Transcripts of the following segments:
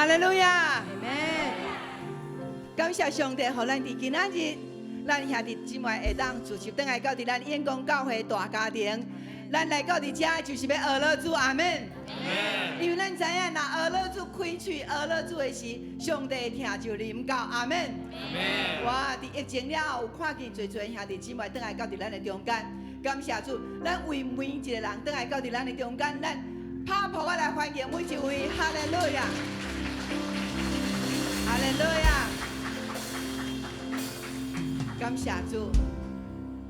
哈利路亚，感谢上帝，让咱伫今仔日，咱兄弟姊妹会当聚集倒来到伫咱燕光教会大家庭。咱来到伫遮就是要学乐主，阿门。因为咱知影，若学乐主开喙学乐主的时，上帝听就临到，阿门。我伫疫情了后，有看见侪兄弟姊妹倒来到伫咱的中间，感谢主，咱为每一个人倒来到伫咱的中间，咱拍破我来欢迎每一位，哈利路亚，哈利路亚。感谢主，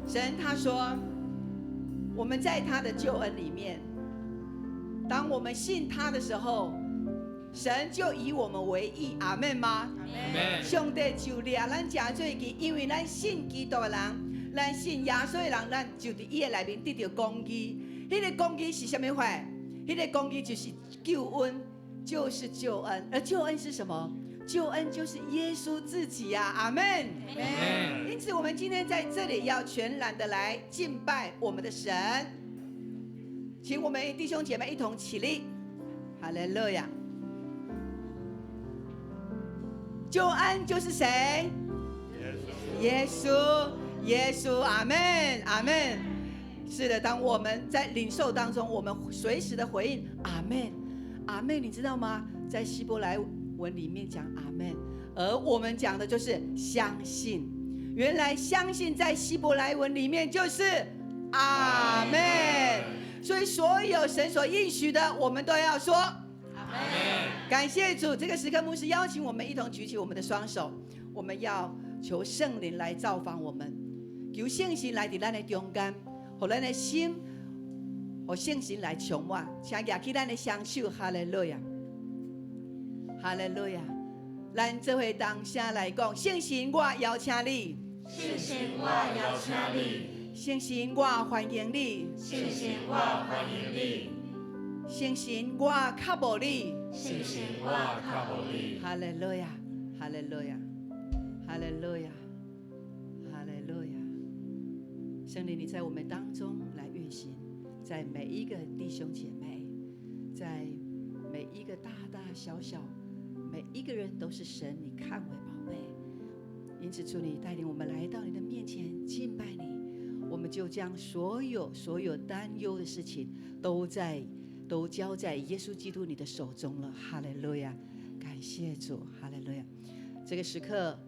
神他说，我们在他的救恩里面，当我们信他的时候，神就以我们为义，阿们吗？上帝就掠咱真做义，因为咱信基督的人，咱信耶稣的人，咱就伫伊的内面得到公义。迄个公义是什么话？迄个公义就是救恩，就是救恩。而救恩是什么？救恩就是耶稣自己啊，阿们。因此，我们今天在这里要全然的来敬拜我们的神，请我们弟兄姐妹一同起立，哈利路亚。救恩就是谁？耶稣，耶稣，阿们，阿们。是的，当我们在领受当中，我们随时的回应阿们，阿们。你知道吗？在希伯来文里面讲阿们，而我们讲的就是相信。原来相信在希伯来文里面就是阿们，所以所有神所应许的，我们都要说阿们。感谢主，这个时刻牧师邀请我们一同举起我们的双手，我们要求圣灵来造访我们，求圣神来在咱的中间，让咱的心和圣神来充满，请举起咱的双手，哈利路亚。哈利路亚！咱这回当下来讲，圣神我邀请你，圣神我邀请你，圣神我欢迎你，圣神我欢迎你，圣神我靠无你，圣神我靠无你。哈利路亚！哈利路亚！哈利路亚！哈利路亚！圣灵，你在我们当中来运行，在每一个弟兄姐妹，在每一个大大小小。每一个人都是神你看为宝贝，因此主你带领我们来到你的面前敬拜你，我们就将所有担忧的事情都交在耶稣基督你的手中了。哈利路亚，感谢主，哈利路亚。这个时刻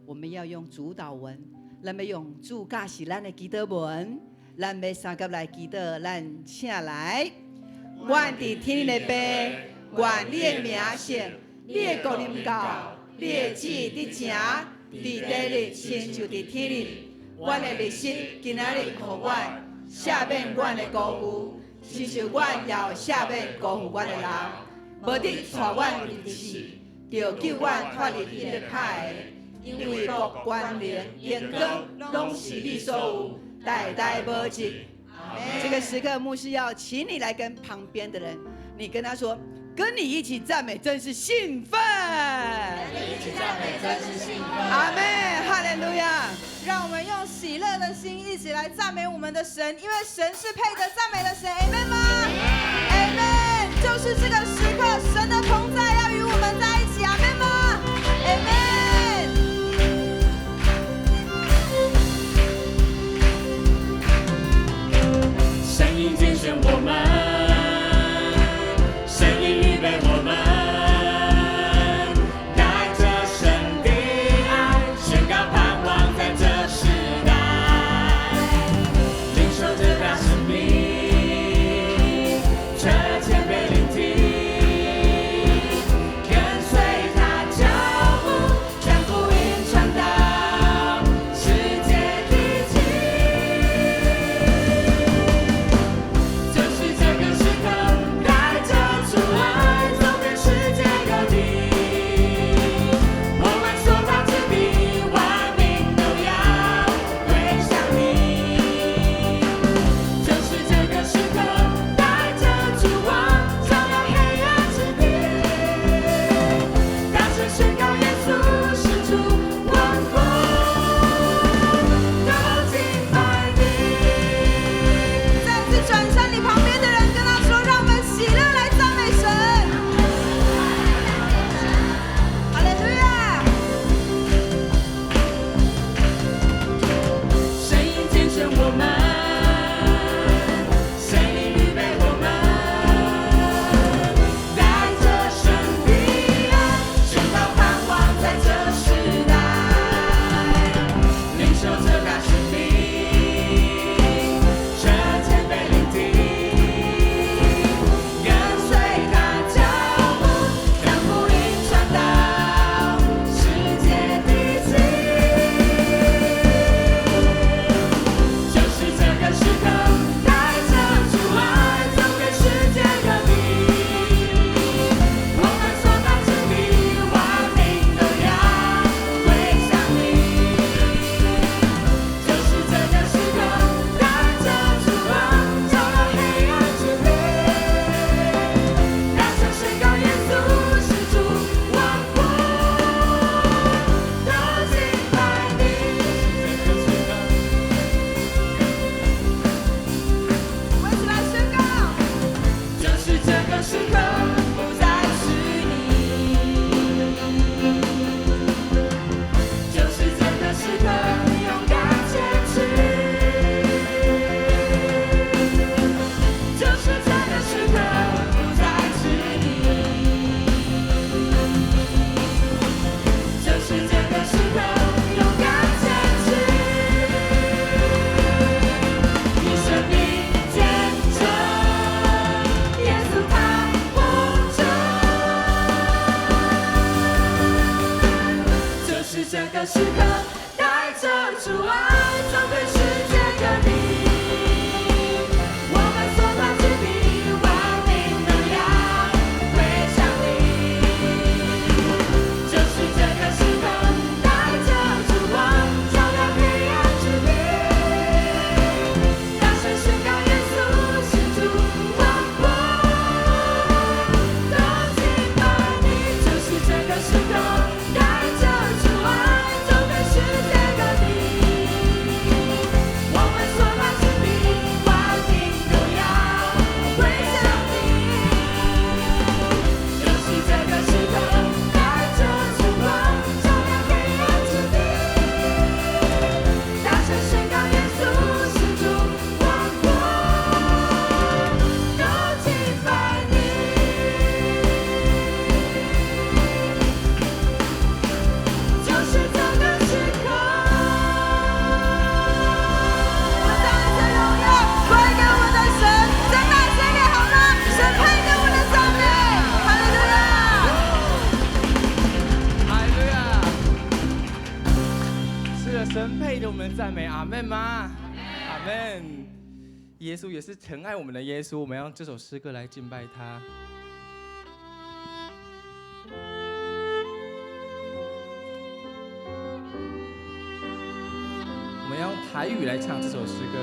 我们要用主导文，咱要用主教是咱的祈祷文，咱要三个来祈祷，咱请来，愿在天的父，愿你的名圣。你的国临到，你的旨意伫正，伫地里亲像伫天里。阮的日食今仔日予阮，赦免阮的辜负，亲像阮也赦免辜负阮的人。无得带阮入死，就救阮脱离伊的歹的。因为国权力、荣光，拢是你所有，代代无尽。这个时刻，牧师要请你来跟旁边的人，你跟他说。跟你一起赞美，真是兴奋。跟你一起赞美，真是兴奋。阿们，哈利路亚！让我们用喜乐的心一起来赞美我们的神，因为神是配得赞美的神。阿们吗？阿们！就是这个时刻，神的同在要与我们在一起。阿们吗？阿们！神已拣选我们。我们带着神的爱，宣告盼望在这时代，领受着大生命，却谦卑聆听，个时刻，带着主爱，装备世界各地。我们所到之地，万民都要归向你。就是这个时刻，带着主光，照亮黑暗之地。大声宣告耶稣是主，万国都敬拜你。就是这个时刻，带着主爱，走遍世界各地。我们所到之地，万民都要归向你。就是这个时刻，带着主光，照亮黑暗之地。大声宣告耶稣是主，万国都敬拜你。就是这个时刻。我将一切荣耀归给我们的神，将那献给好吗？神配给我们的赞美，哈利路亚！哈利路亚！是的，神配着我们的赞美，阿门吗？阿门。耶稣也是疼爱我们的耶稣，我们要用这首诗歌来敬拜他。我们要用台语来唱这首诗歌。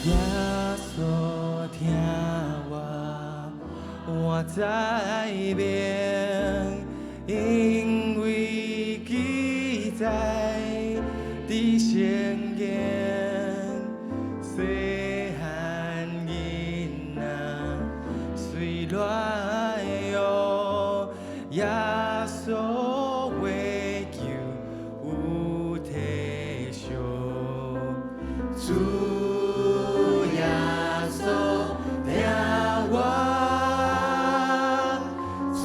耶稣听我在边，因为记载的宣言，细汉囡仔随来哟，耶稣为救有体恤。主耶稣听我，主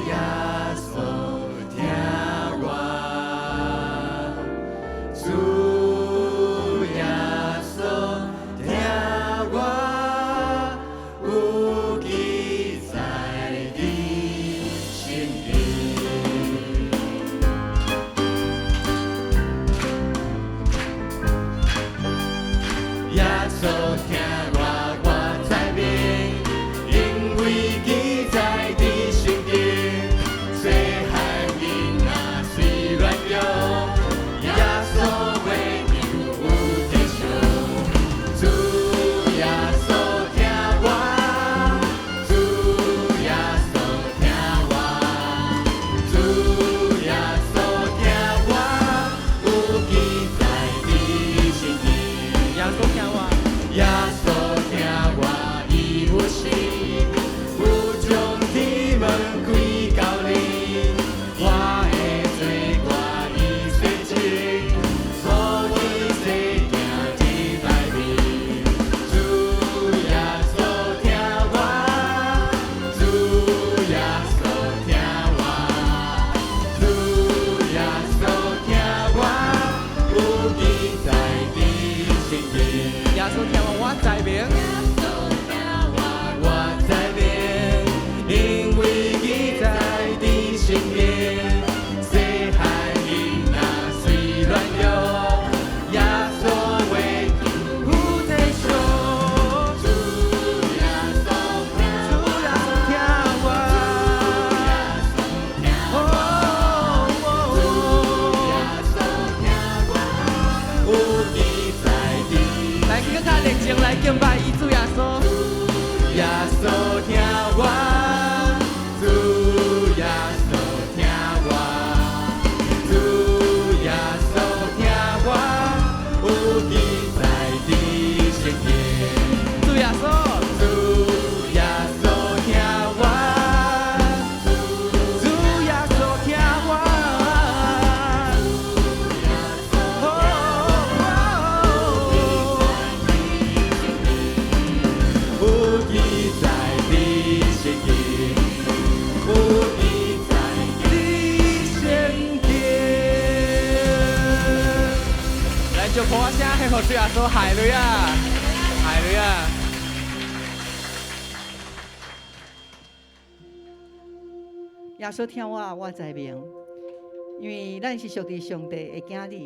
耶稣听我，主耶稣听我，有记载的圣经。耶稣听我，我在明，因为记载的圣经，细汉囡仔虽软弱，耶稣为救有体恤。主耶稣听我，主耶稣听我，主耶稣听我，有记载的圣经。耶稣听我，耶稣听我，伊有心，有将天门开到你，我的罪我已洗净，互你洗净一百遍。主耶稣听我，主耶稣听我，主耶稣听我，有记载的圣经。耶稣听我，我在明。我在明，因为记载主耶稣，哈利路亚，哈利路亚。耶稣听我知明，因为咱是属于上帝的囝子，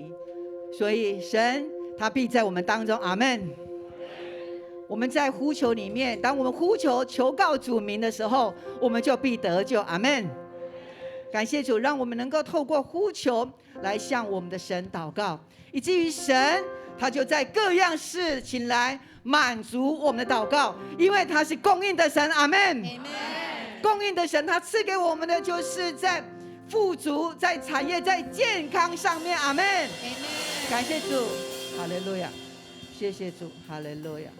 所以神他必在我们当中。阿们。我们在呼求里面，当我们呼求求告主名的时候，我们就必得救。阿们。感谢主，让我们能够透过呼求来向我们的神祷告，以至于神他就在各样事情来满足我们的祷告，因为他是供应的神。阿们。供应的神，他赐给我们的就是在富足、在产业、在健康上面。阿们。感谢主，哈利路亚，谢谢主，哈利路亚。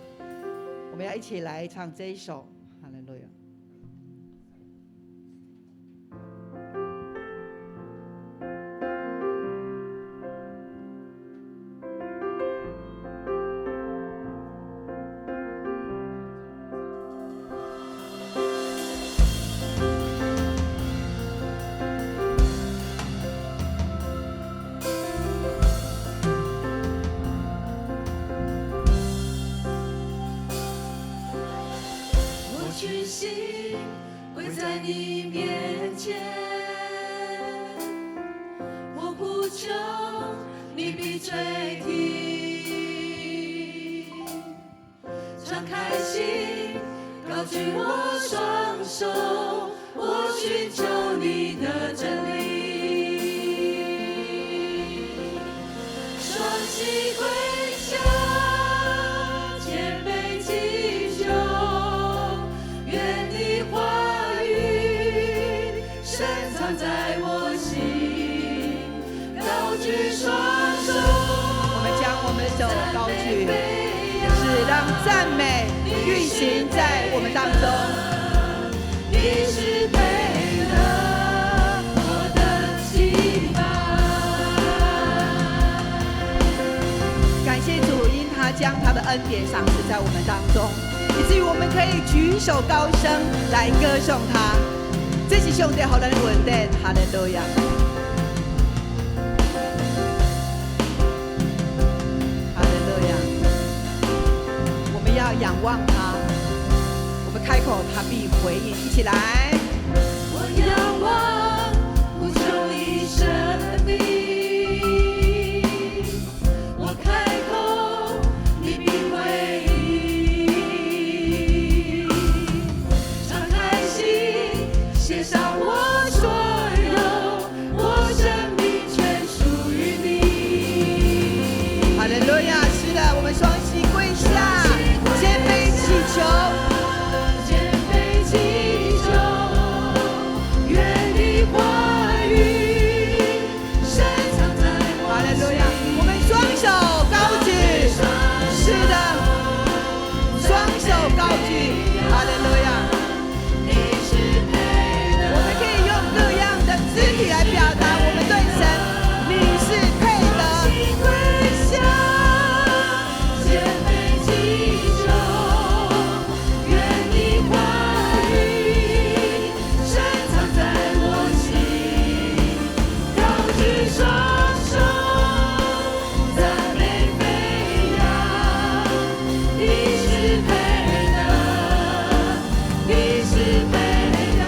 我们要一起来唱这一首，哈利路亚。跪在你面前，我呼求，你必垂听。敞开心，高举我双手，我寻求你的真理。双膝跪下，谦卑祈求。在我心，高举双手。我们将我们的手高举，是让赞美运行在我们当中。你是配得我的敬拜。感谢主，因他将他的恩典赏赐在我们当中，以至于我们可以举手高声来歌颂他。这是上帝给咱的恩典，哈利路亚，哈利路亚。我们要仰望他，我们开口，他必回应。一起来，我仰望，呼求你生命；我开口，你必回应。敞开心。献上我所有，我生命全属于你。哈利路亚！是的，我们双膝跪下，谦卑祈求，谦卑祈求，愿你话语深藏在我心。哈利路亚！我们双手高举，是的，双手高举，哈利路亚。肢体来表达我们对神，你是配的。跪下，谦卑祈求，愿你话语深藏在我心，高举双手，赞美飞扬。你是配的，你是配的。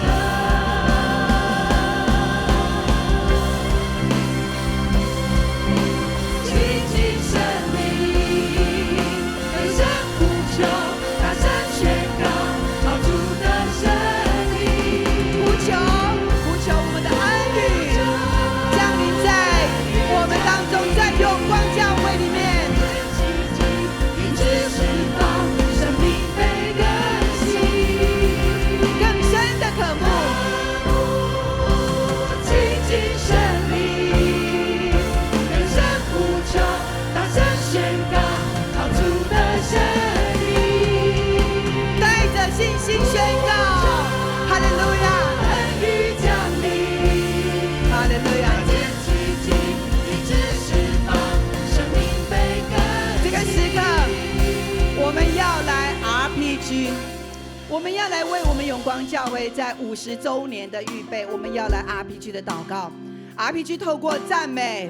我们要来为我们永光教会在50周年的预备，我们要来 RPG 的祷告。RPG 透过赞美、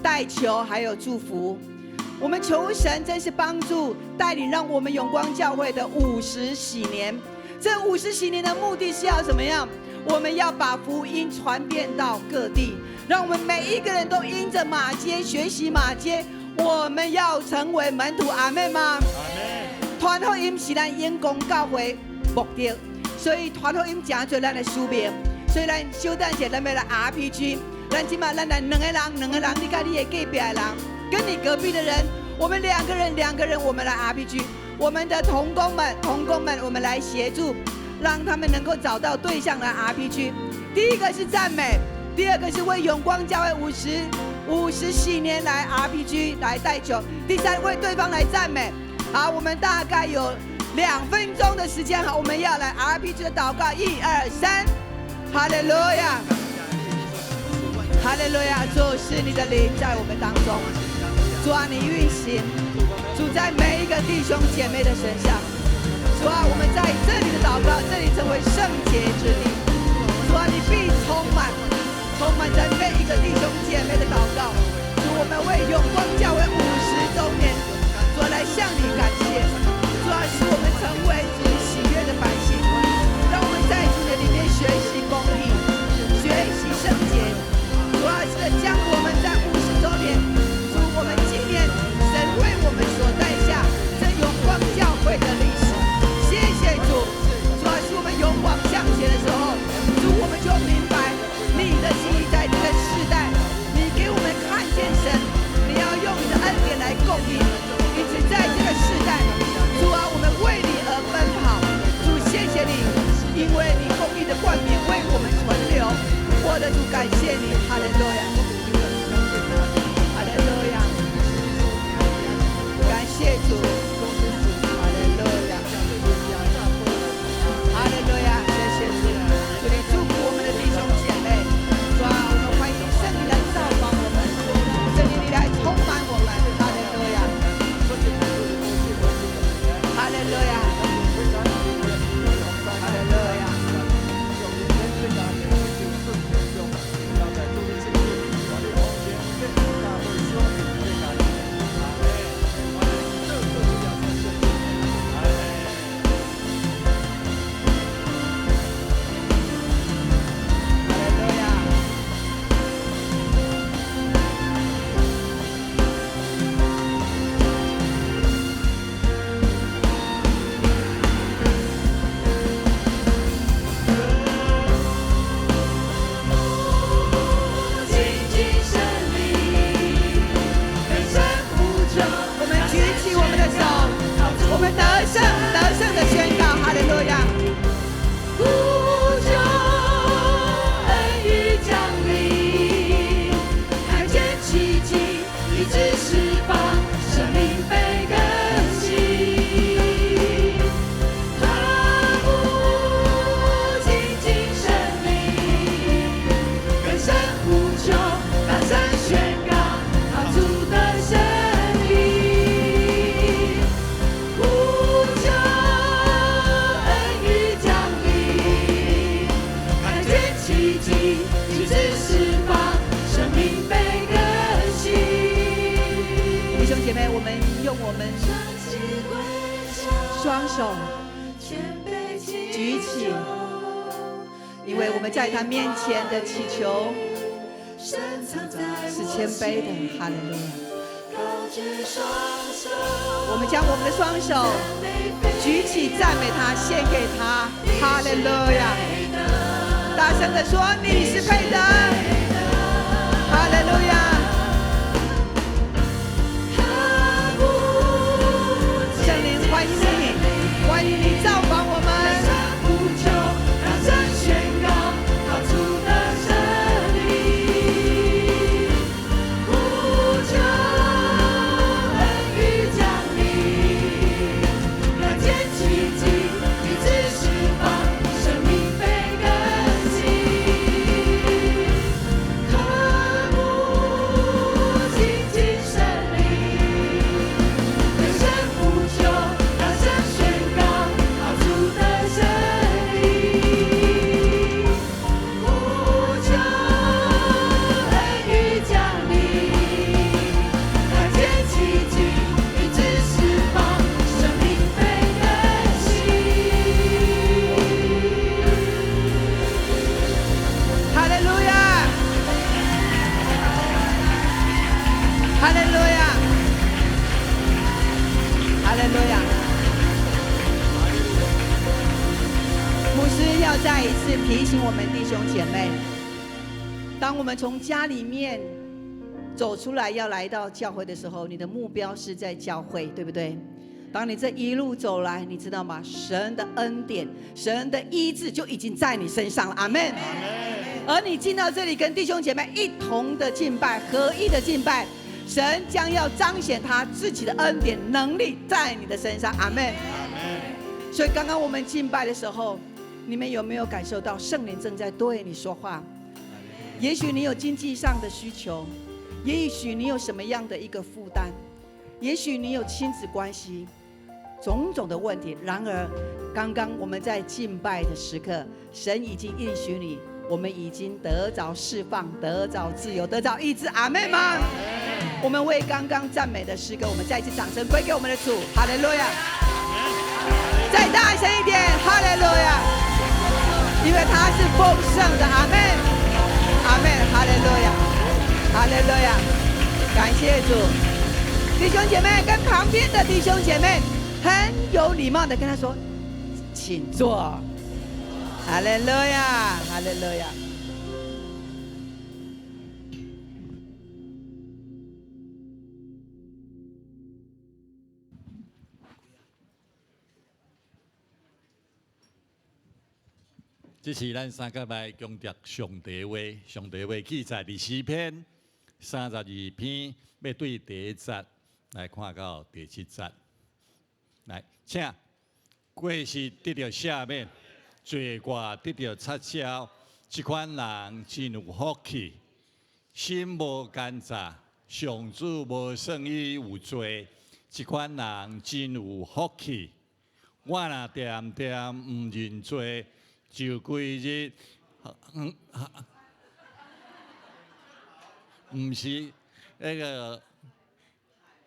代求还有祝福，我们求神真是帮助带领，让我们永光教会的50喜年。这50喜年的目的是要怎么样？我们要把福音传遍到各地，让我们每一个人都因着马街学习马街，我们要成为门徒。阿们吗？阿们。传福音是咱永光教会目的，所以传福音真做咱的使命。所以咱小等下咱要来 RPG， 咱今嘛咱来两个人，你跟你的隔壁的人，跟你隔壁的人，我们两个人，我们来 RPG。我们的同工们，我们来协助，让他们能够找到对象来 RPG。第一个是赞美，第二个是为永光教会50喜年来 RPG 来带酒，第三为对方来赞美。好，我们大概有2分钟的时间，好，我们要来 RPG 的祷告，1、2、3，哈利路亚，哈利路亚，主是你的灵在我们当中，主啊，你运行。主在每一个弟兄姐妹的身上，主啊，我们在这里的祷告，这里成为圣洁之地。主啊，你必充满在每一个弟兄姐妹的祷告。主，我们为永光教会50周年，主来向你感谢。主啊，使我们成为主喜悦的百姓，让我们在主的里面学习公义，学习圣洁。主啊，是的，将我们在50周年，主，我们纪念神为我们所带下这永光教会的历史。谢谢主，主啊，是我们勇往向前的时候，主，我们就明白你的心意在这个世代，你给我们看见神，你要用你的恩典来供应。因此在这个世代，主啊，我们为你而奔跑。主，谢谢你，因为你公义的冠冕为我们存留。我的主，感谢你，哈利路亚，哈利路亚，感谢主，哈利路亚，哈利路亚，谢谢主，主你祝福我们的弟兄姐妹，主啊，我们欢迎圣灵来造访我们，圣灵你来充满我们，哈利路亚，哈利路亚，哈利路亚。双手举起，因为我们在他面前的祈求是谦卑的，哈利路亚。我们将我们的双手举起，赞美他，献给他，哈利路亚。大声的说，你是配的，哈利路亚。圣灵欢迎你，欢迎你造访我们。醒我们弟兄姐妹，当我们从家里面走出来要来到教会的时候，你的目标是在教会，对不对？当你这一路走来，你知道吗？神的恩典、神的医治就已经在你身上了，阿们。而你进到这里，跟弟兄姐妹一同的敬拜，合一的敬拜，神将要彰显他自己的恩典能力在你的身上，阿们。所以刚刚我们敬拜的时候，你们有没有感受到圣灵正在对你说话？也许你有经济上的需求，也许你有什么样的一个负担，也许你有亲子关系，种种的问题。然而刚刚我们在敬拜的时刻，神已经应许你，我们已经得着释放，得着自由，得着医治，阿们吗？我们为刚刚赞美的诗歌，我们再一次掌声归给我们的主，哈利路亚！再大声一点，哈利路亚！因为他是丰盛的，阿们，阿们，哈利路亚，哈利路亚！感谢主，弟兄姐妹跟旁边的弟兄姐妹很有礼貌的跟他说，请坐，哈利路亚，哈利路亚。这是咱三个来强调上帝话，上帝话记载第4篇、32篇，要对第1节来看到第7节。来，请过失得到赦免，罪过得到擦消，这款人真有福气。心无奸诈，上主无算伊有罪，这款人真有福气。我若点点唔认罪。就规日，唔是那个，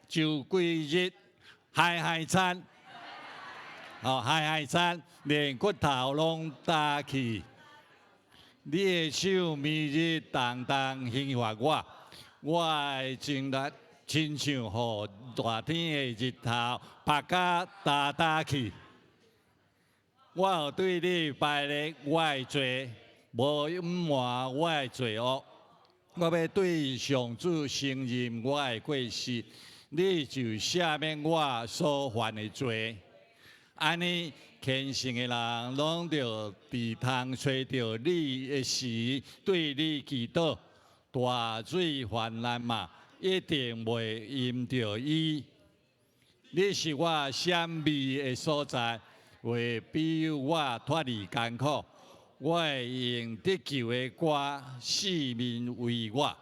就规日嗨餐，嗨餐，连骨头拢打去。你的手明日动动兴发我的情力亲像予大天的日头把甲打去。我有对你排列我的罪，无隐瞒我的罪恶。我要对上主承认我的过失，你就赦免我所犯的罪。安尼虔诚的人，拢着伫通找着你的时，对你祈祷，大水泛滥嘛，一定袂淹着伊。你是我闪避的所在。为比我脱离艰苦，我会用得救的歌，四面为我。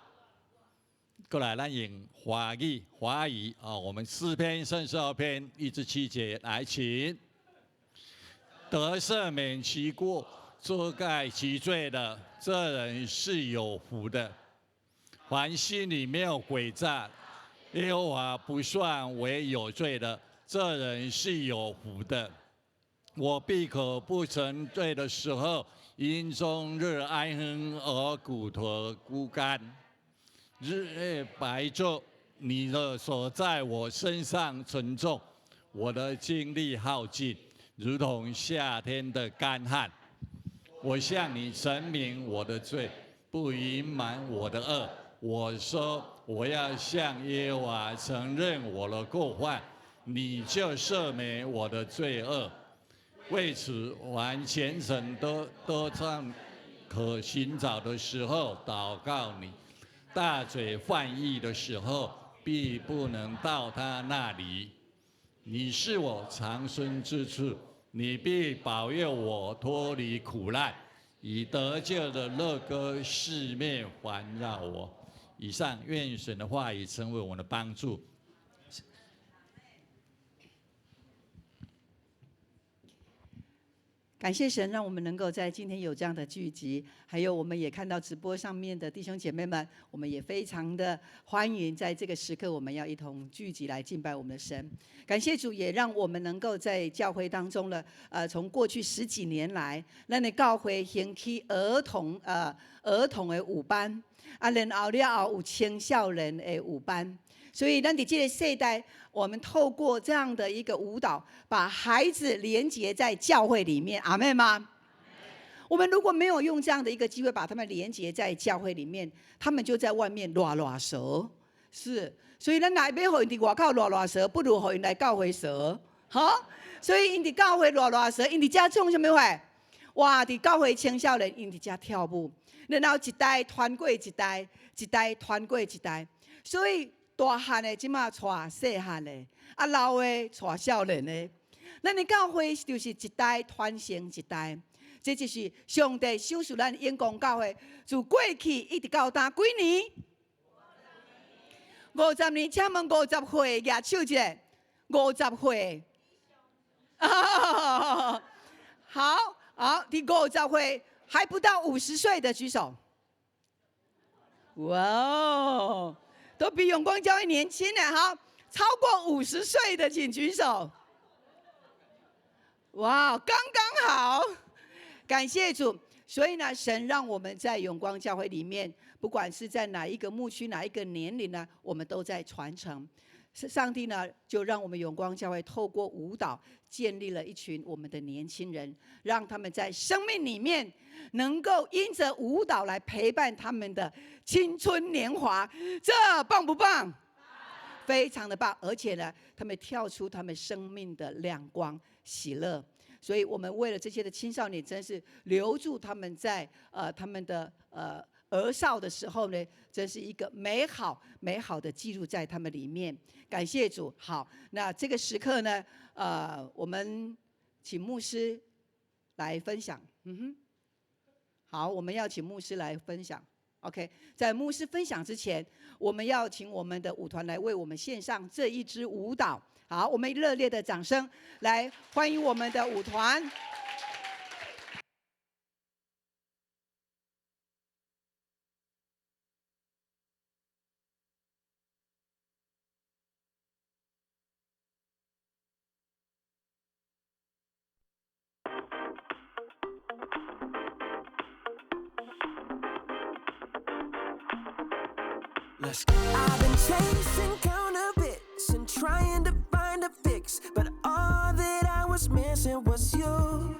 过来，咱用华语我们4篇32篇1至7节来，请。得赦免其过，遮盖其罪的，这人是有福的。凡心里没有诡诈，耶和华不算为有罪的，这人是有福的。我闭口不成罪的时候，因终日哀哼而骨头枯干。日夜白昼，你的手在我身上沉重，我的精力耗尽，如同夏天的干旱。我向你陈明我的罪，不隐瞒我的恶。我说我要向耶和华承认我的过犯，你就赦免我的罪恶。为此，凡虔诚都上可寻找的时候祷告你，大嘴犯意的时候，必不能到他那里。你是我藏身之处，你必保佑我脱离苦难，以得救的乐歌四面环绕我。以上，愿神的话语成为我们的帮助。感谢神，让我们能够在今天有这样的聚集，还有我们也看到直播上面的弟兄姐妹们，我们也非常的欢迎，在这个时刻我们要一同聚集来敬拜我们的神。感谢主，也让我们能够在教会当中了，从过去10几年来，咱的教会兴起儿童的舞班，然后了后有青少年的舞班。所以，咱在这个世代，我们透过这样的一个舞蹈，把孩子连结在教会里面，阿们吗？我们如果没有用这样的一个机会把他们连接在教会里面，他们就在外面拉拉蛇。是，所以咱来要互因伫外口拉拉蛇，不如互因来教会蛇。好，所以因伫教会拉拉蛇，因伫遮创什么话？哇！伫教会青少年，因伫遮跳舞，然后一代传过一代，一代传过一代。所以大汉的即马带细汉的，啊老的带少年的。咱的教会就是一代传承一代，这就是上帝赏赐咱永光教会，自过去一直到今几年？50年，请问50岁，举手一下，50岁。好，第50岁还不到50岁的举手。哇哦，都比永光教会年轻呢。好，超过50岁的请举手。哇，刚刚好，感谢主。所以呢，神让我们在永光教会里面，不管是在哪一个牧区、哪一个年龄呢，我们都在传承。上帝呢，就让我们永光教会透过舞蹈建立了一群我们的年轻人，让他们在生命里面能够因着舞蹈来陪伴他们的青春年华，这棒不棒？非常的棒，而且呢，他们跳出他们生命的亮光、喜乐。所以我们为了这些的青少年，真是留住他们在他们的儿少的时候呢，真是一个美好的记录在他们里面。感谢主。好，那这个时刻呢，我们请牧师来分享。好，我们要请牧师来分享。OK， 在牧师分享之前，我们要请我们的舞团来为我们献上这一支舞蹈。好，我们热烈的掌声来欢迎我们的舞团。I've been chasing counterfeits and trying to find a fix, but all that I was missing was you.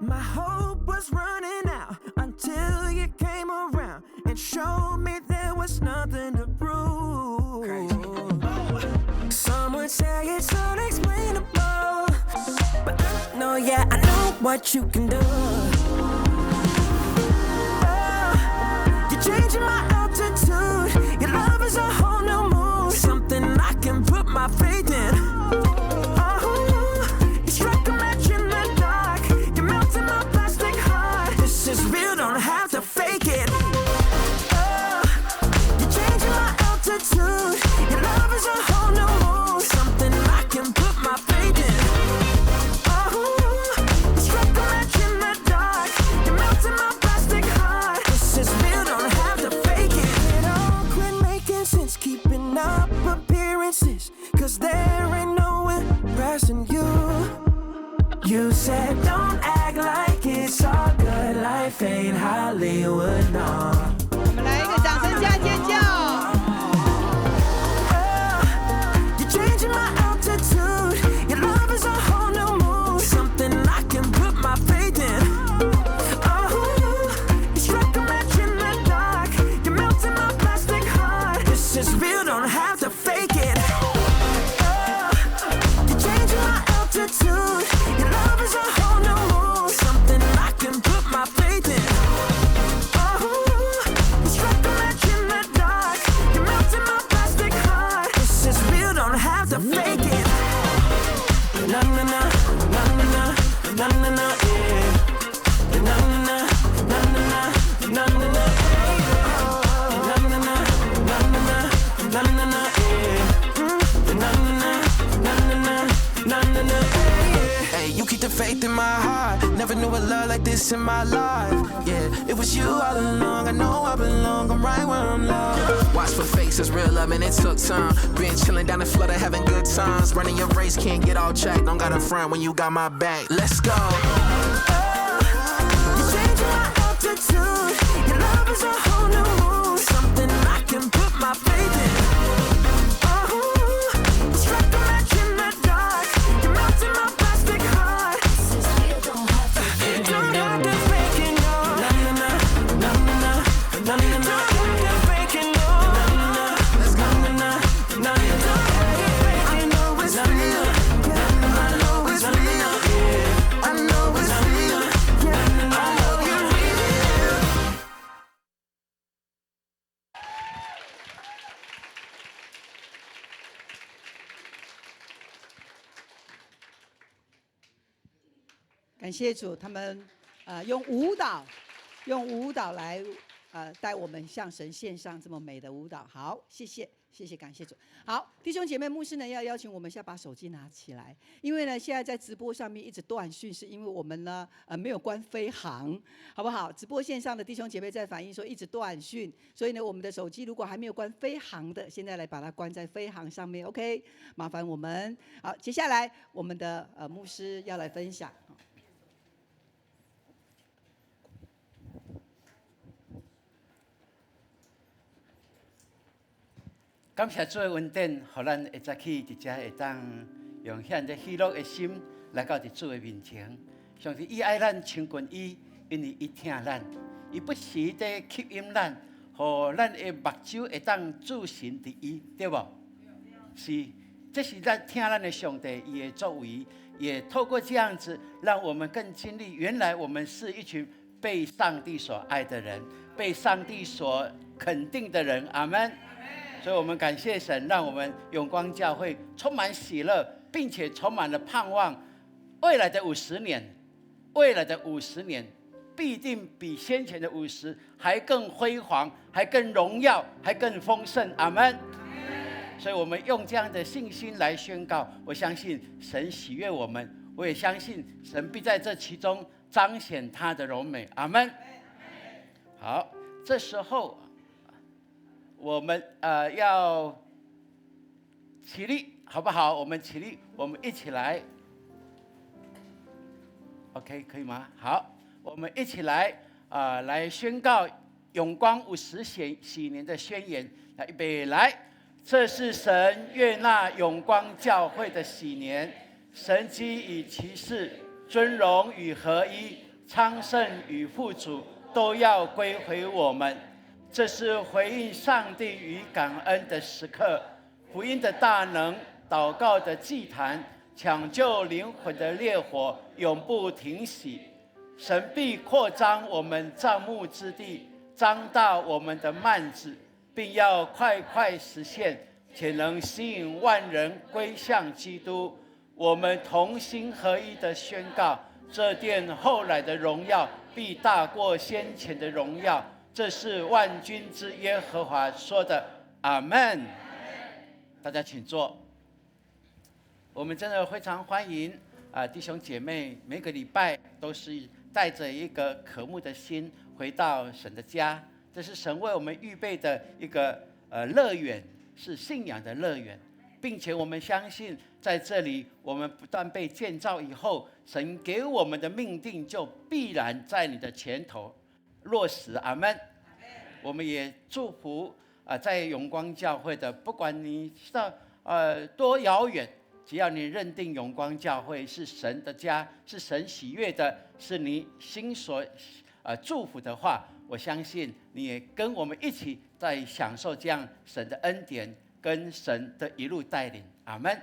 My hope was running out until you came around and showed me there was nothing to prove. Some would say it's unexplainable, but I know, yeah, I know what you can do. You're changing my altitude. Your love is a whole new mood, something I can put my faith in. Oh, you struck a match in the dark. You melted my plastic heart. This is real, don't have to fake it. Oh, you're changing my altitude. Your love is a whole new mood, something I can put my faith in. Oh, you struck a match in the dark. You melted my plastic heart. This is real, don't have to fake it. Since keeping up appearances, 'cause there ain't no impressing you. You said don't act like it's all good, life ain't Hollywood, no. 我们来一个掌声加尖叫。You're changing my altitude. Your love is a whole new mood, something I can put my faith in. It's real, don't have to fake it. Oh, you're changing my altitude. Your love is a whole new mood, something I can put my faith in. Oh, you struck a match in the dark. You melted my plastic heart. This is real, don't have to fake it. Na na na, na na na, na na na, yeah. Na na na, na na na, na na na. Na na na, yeah. Na na na, na na na, na na na, yeah. Hey, you keep the faith in my heart. Never knew a love like this in my life. Yeah, it was you all along. I know I belong. I'm right where I'm loved. Watch for faces, real love, and it took time. Been chilling down the flood, having good times. Running your race, can't get all checked. Don't got a front when you got my back. Let's go. Oh, you're changing my altitude. Your love is a whole new mood, something I can put my faith in. Don't have to fake 感谢主，他们用舞蹈来带我们向神献上这么美的舞蹈。好，谢谢，感谢主。好，弟兄姐妹，牧师呢要邀请我们先把手机拿起来，因为呢现在在直播上面一直断讯，是因为我们呢没有关飞航，好不好？直播线上的弟兄姐妹在反映说一直断讯，所以呢我们的手机如果还没有关飞航的，现在来把它关在飞航上面 ，OK？ 麻烦我们。好，接下来我们的牧师要来分享。感谢主的恩典，互咱会早起伫遮会当用献着喜乐的心来到伫主的面前。上帝伊爱咱亲近伊，因为伊听咱，伊不时地吸引咱，互咱的目睭会当注视伫伊，对无？是，这是咱听咱的上帝伊的作为，也透过这样子，让我们更经历，原来我们是一群被上帝所爱的人，被上帝所肯定的人。阿们。所以我们感谢神，让我们永光教会充满喜乐，并且充满了盼望。未来的50年，必定比先前的50还更辉煌，还更荣耀，还更丰盛。阿们。所以我们用这样的信心来宣告，我相信神喜悦我们，我也相信神必在这其中彰显他的荣美。阿们。好，这时候我们要起立，好不好？我们起立，我们一起来。OK， 可以吗？好，我们一起来来宣告永光50喜年的宣言。来，预备，来！这是神悦纳永光教会的喜年，神迹与奇事，尊荣与合一，昌盛与富足，都要归回我们。这是回应上帝与感恩的时刻，福音的大能，祷告的祭坛，抢救灵魂的烈火，永不停息。神必扩张我们帐幕之地，张大我们的幔子，并要快快实现，且能吸引万人归向基督。我们同心合一的宣告，这殿后来的荣耀必大过先前的荣耀。这是万军之耶和华说的，阿们。大家请坐。我们真的非常欢迎弟兄姐妹，每个礼拜都是带着一个渴慕的心回到神的家。这是神为我们预备的一个乐园，是信仰的乐园，并且我们相信在这里，我们不断被建造以后，神给我们的命定就必然在你的前头落实。阿们。我们也祝福在永光教会的，不管你到多遥远，只要你认定永光教会是神的家，是神喜悦的，是你心所祝福的话，我相信你也跟我们一起在享受这样神的恩典跟神的一路带领。阿们。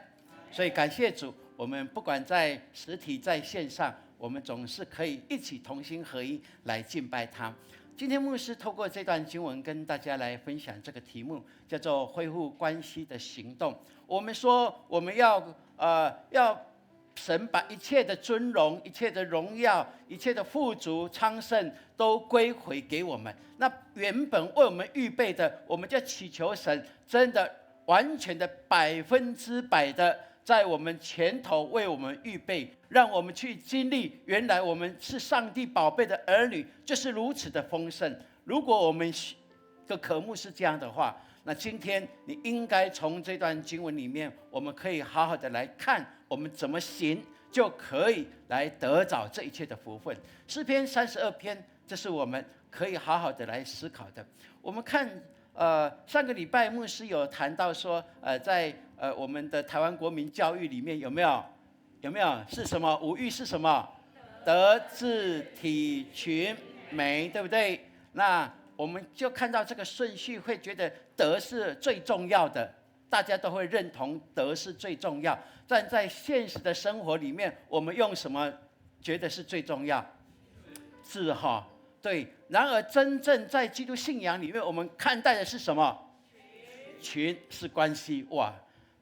所以感谢主，我们不管在实体在线上，我们总是可以一起同心合一来敬拜他。今天牧师透过这段经文跟大家来分享这个题目，叫做恢复关系的行动。我们说我们要神把一切的尊荣、一切的荣耀、一切的富足、昌盛都归回给我们。那原本为我们预备的，我们就祈求神真的完全的100%的在我们前头为我们预备，让我们去经历原来我们是上帝宝贝的儿女，就是如此的丰盛。如果我们的科目是这样的话，那今天你应该从这段经文里面，我们可以好好的来看我们怎么行，就可以来得着这一切的福分。诗篇32篇，这是我们可以好好的来思考的。我们看上个礼拜牧师有谈到说，在我们的台湾国民教育里面有没有是什么5育是什么？德智体群美，对不对？那我们就看到这个顺序，会觉得德是最重要的，大家都会认同德是最重要。但在现实的生活里面，我们用什么觉得是最重要？智哈，对。然而真正在基督信仰里面，我们看待的是什么？群是关系。哇，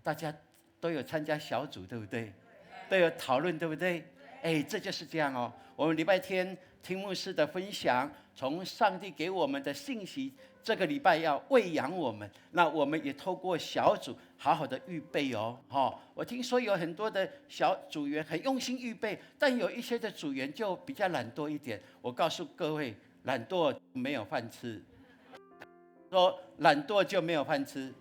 大家都有参加小组，对不对？都有讨论，对不对？这就是这样哦。我们礼拜天听牧师的分享，从上帝给我们的信息，这个礼拜要喂养我们，那我们也透过小组好好的预备哦。我听说有很多的小组员很用心预备，但有一些的组员就比较懒惰一点。我告诉各位，懒惰没有饭吃。说懒惰就没有饭吃，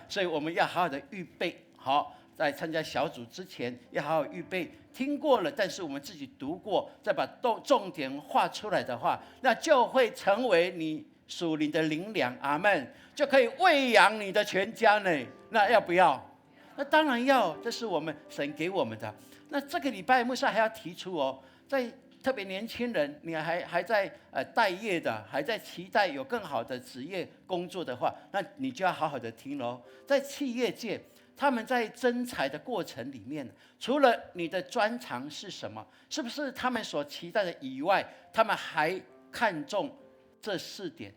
所以我们要好好的预备好。在参加小组之前，要好好预备。听过了，但是我们自己读过，再把重点画出来的话，那就会成为你属灵的灵粮。阿们，就可以喂养你的全家呢。那要不要？那当然要，这是我们神给我们的。那这个礼拜牧师还要提出哦，在特别年轻人，你还在待业的，还在期待有更好的职业工作的话，那你就要好好的听喽。在企业界，他们在征才的过程里面，除了你的专长是什么，是不是他们所期待的以外，他们还看重这4点。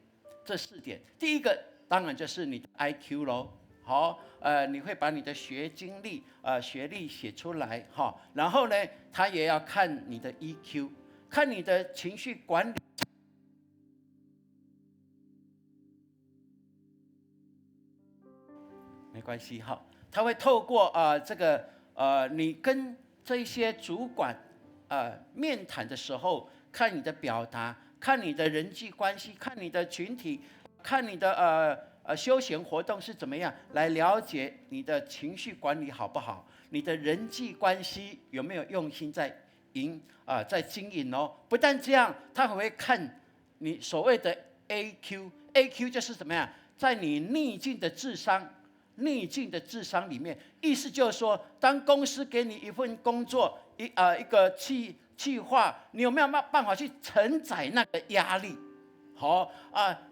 第一个当然就是你的 IQ 咯。好，你会把你的学历写出来哈。然后呢，他也要看你的 EQ， 看你的情绪管理。没关系哈。他会透过你跟这一些主管面谈的时候，看你的表达，看你的人际关系，看你的群体，看你的休闲活动是怎么样，来了解你的情绪管理好不好，你的人际关系有没有用心在在经营哦。不但这样，他还会看你所谓的 AQ 就是怎么样，在你逆境的智商里面，意思就是说，当公司给你一份工作，一个计划，你有没有办法去承载那个压力？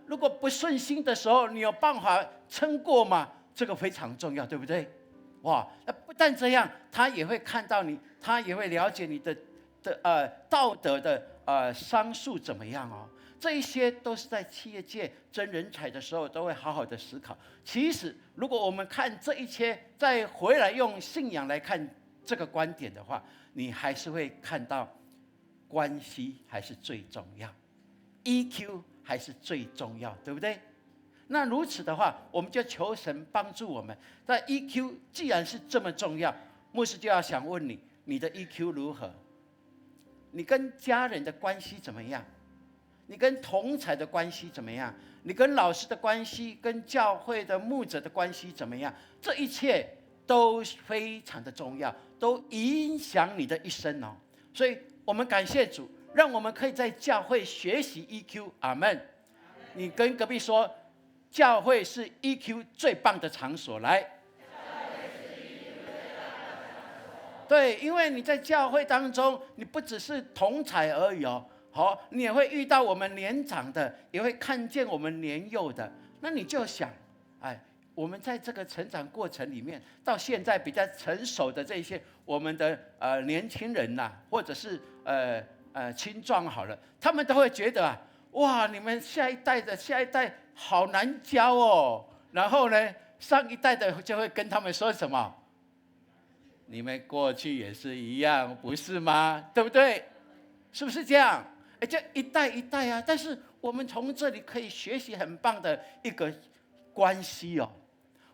如果不顺心的时候，你有办法撑过吗？这个非常重要，对不对？哇，那不但这样，他也会看到你，他也会了解你的道德的商数怎么样哦。这一些都是在企业界争人才的时候都会好好的思考。其实，如果我们看这一切，再回来用信仰来看这个观点的话，你还是会看到关系还是最重要， EQ 还是最重要，对不对？那如此的话，我们就求神帮助我们。在 EQ 既然是这么重要，牧师就要想问你，你的 EQ 如何？你跟家人的关系怎么样？你跟同侪的关系怎么样？你跟老师的关系，跟教会的牧者的关系怎么样？这一切都非常的重要，都影响你的一生哦。所以我们感谢主，让我们可以在教会学习 EQ。阿们。你跟隔壁说，教会是 EQ 最棒的场所。来，对，因为你在教会当中，你不只是同侪而已哦。你也会遇到我们年长的，也会看见我们年幼的。那你就想，我们在这个成长过程里面，到现在比较成熟的这些我们的年轻人呐，或者是青壮好了，他们都会觉得哇，你们下一代好难教哦。然后呢，上一代的就会跟他们说什么？你们过去也是一样，不是吗？对不对？是不是这样？这一代一代啊，但是我们从这里可以学习很棒的一个关系哦。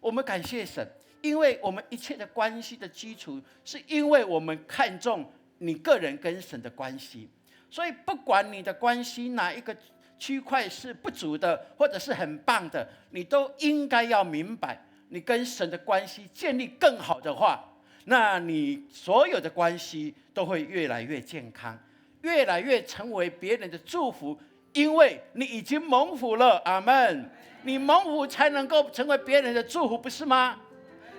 我们感谢神，因为我们一切的关系的基础，是因为我们看重你个人跟神的关系。所以不管你的关系哪一个区块是不足的，或者是很棒的，你都应该要明白，你跟神的关系建立更好的话，那你所有的关系都会越来越健康，越来越成为别人的祝福，因为你已经蒙福了。阿们。你蒙福才能够成为别人的祝福，不是吗？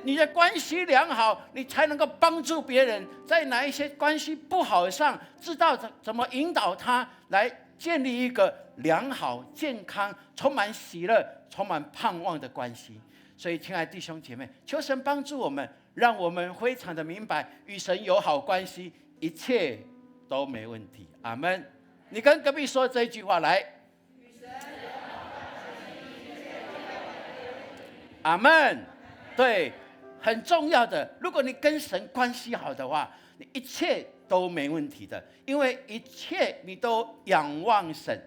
你的关系良好，你才能够帮助别人，在哪一些关系不好上，知道怎么引导他来建立一个良好、健康、充满喜乐、充满盼望的关系。所以，亲爱的弟兄姐妹，求神帮助我们，让我们非常的明白，与神有好关系，一切都没问题。阿们。你跟隔壁说这一句话来。阿们。对，很重要的，如果你跟神关系好的话，你一切都没问题的，因为一切你都仰望神，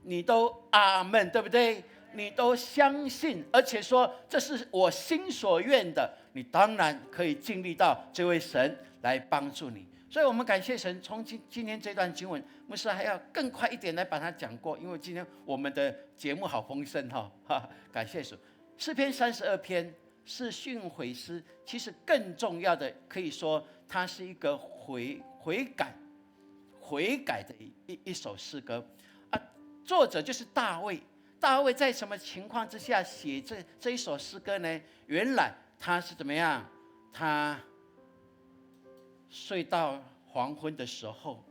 你都阿们，对不对？你都相信，而且说这是我心所愿的，你当然可以经历到这位神来帮助你。所以我们感谢神，从今天这段经文，牧师还要更快一点来把它讲过，因为今天我们的节目好丰盛哈，感谢主。诗篇32篇是训诲诗，其实更重要的可以说它是一个悔改的一首诗歌啊。作者就是大卫。大卫在什么情况之下写这一首诗歌呢？原来他是怎么样？他睡到黄昏的时候，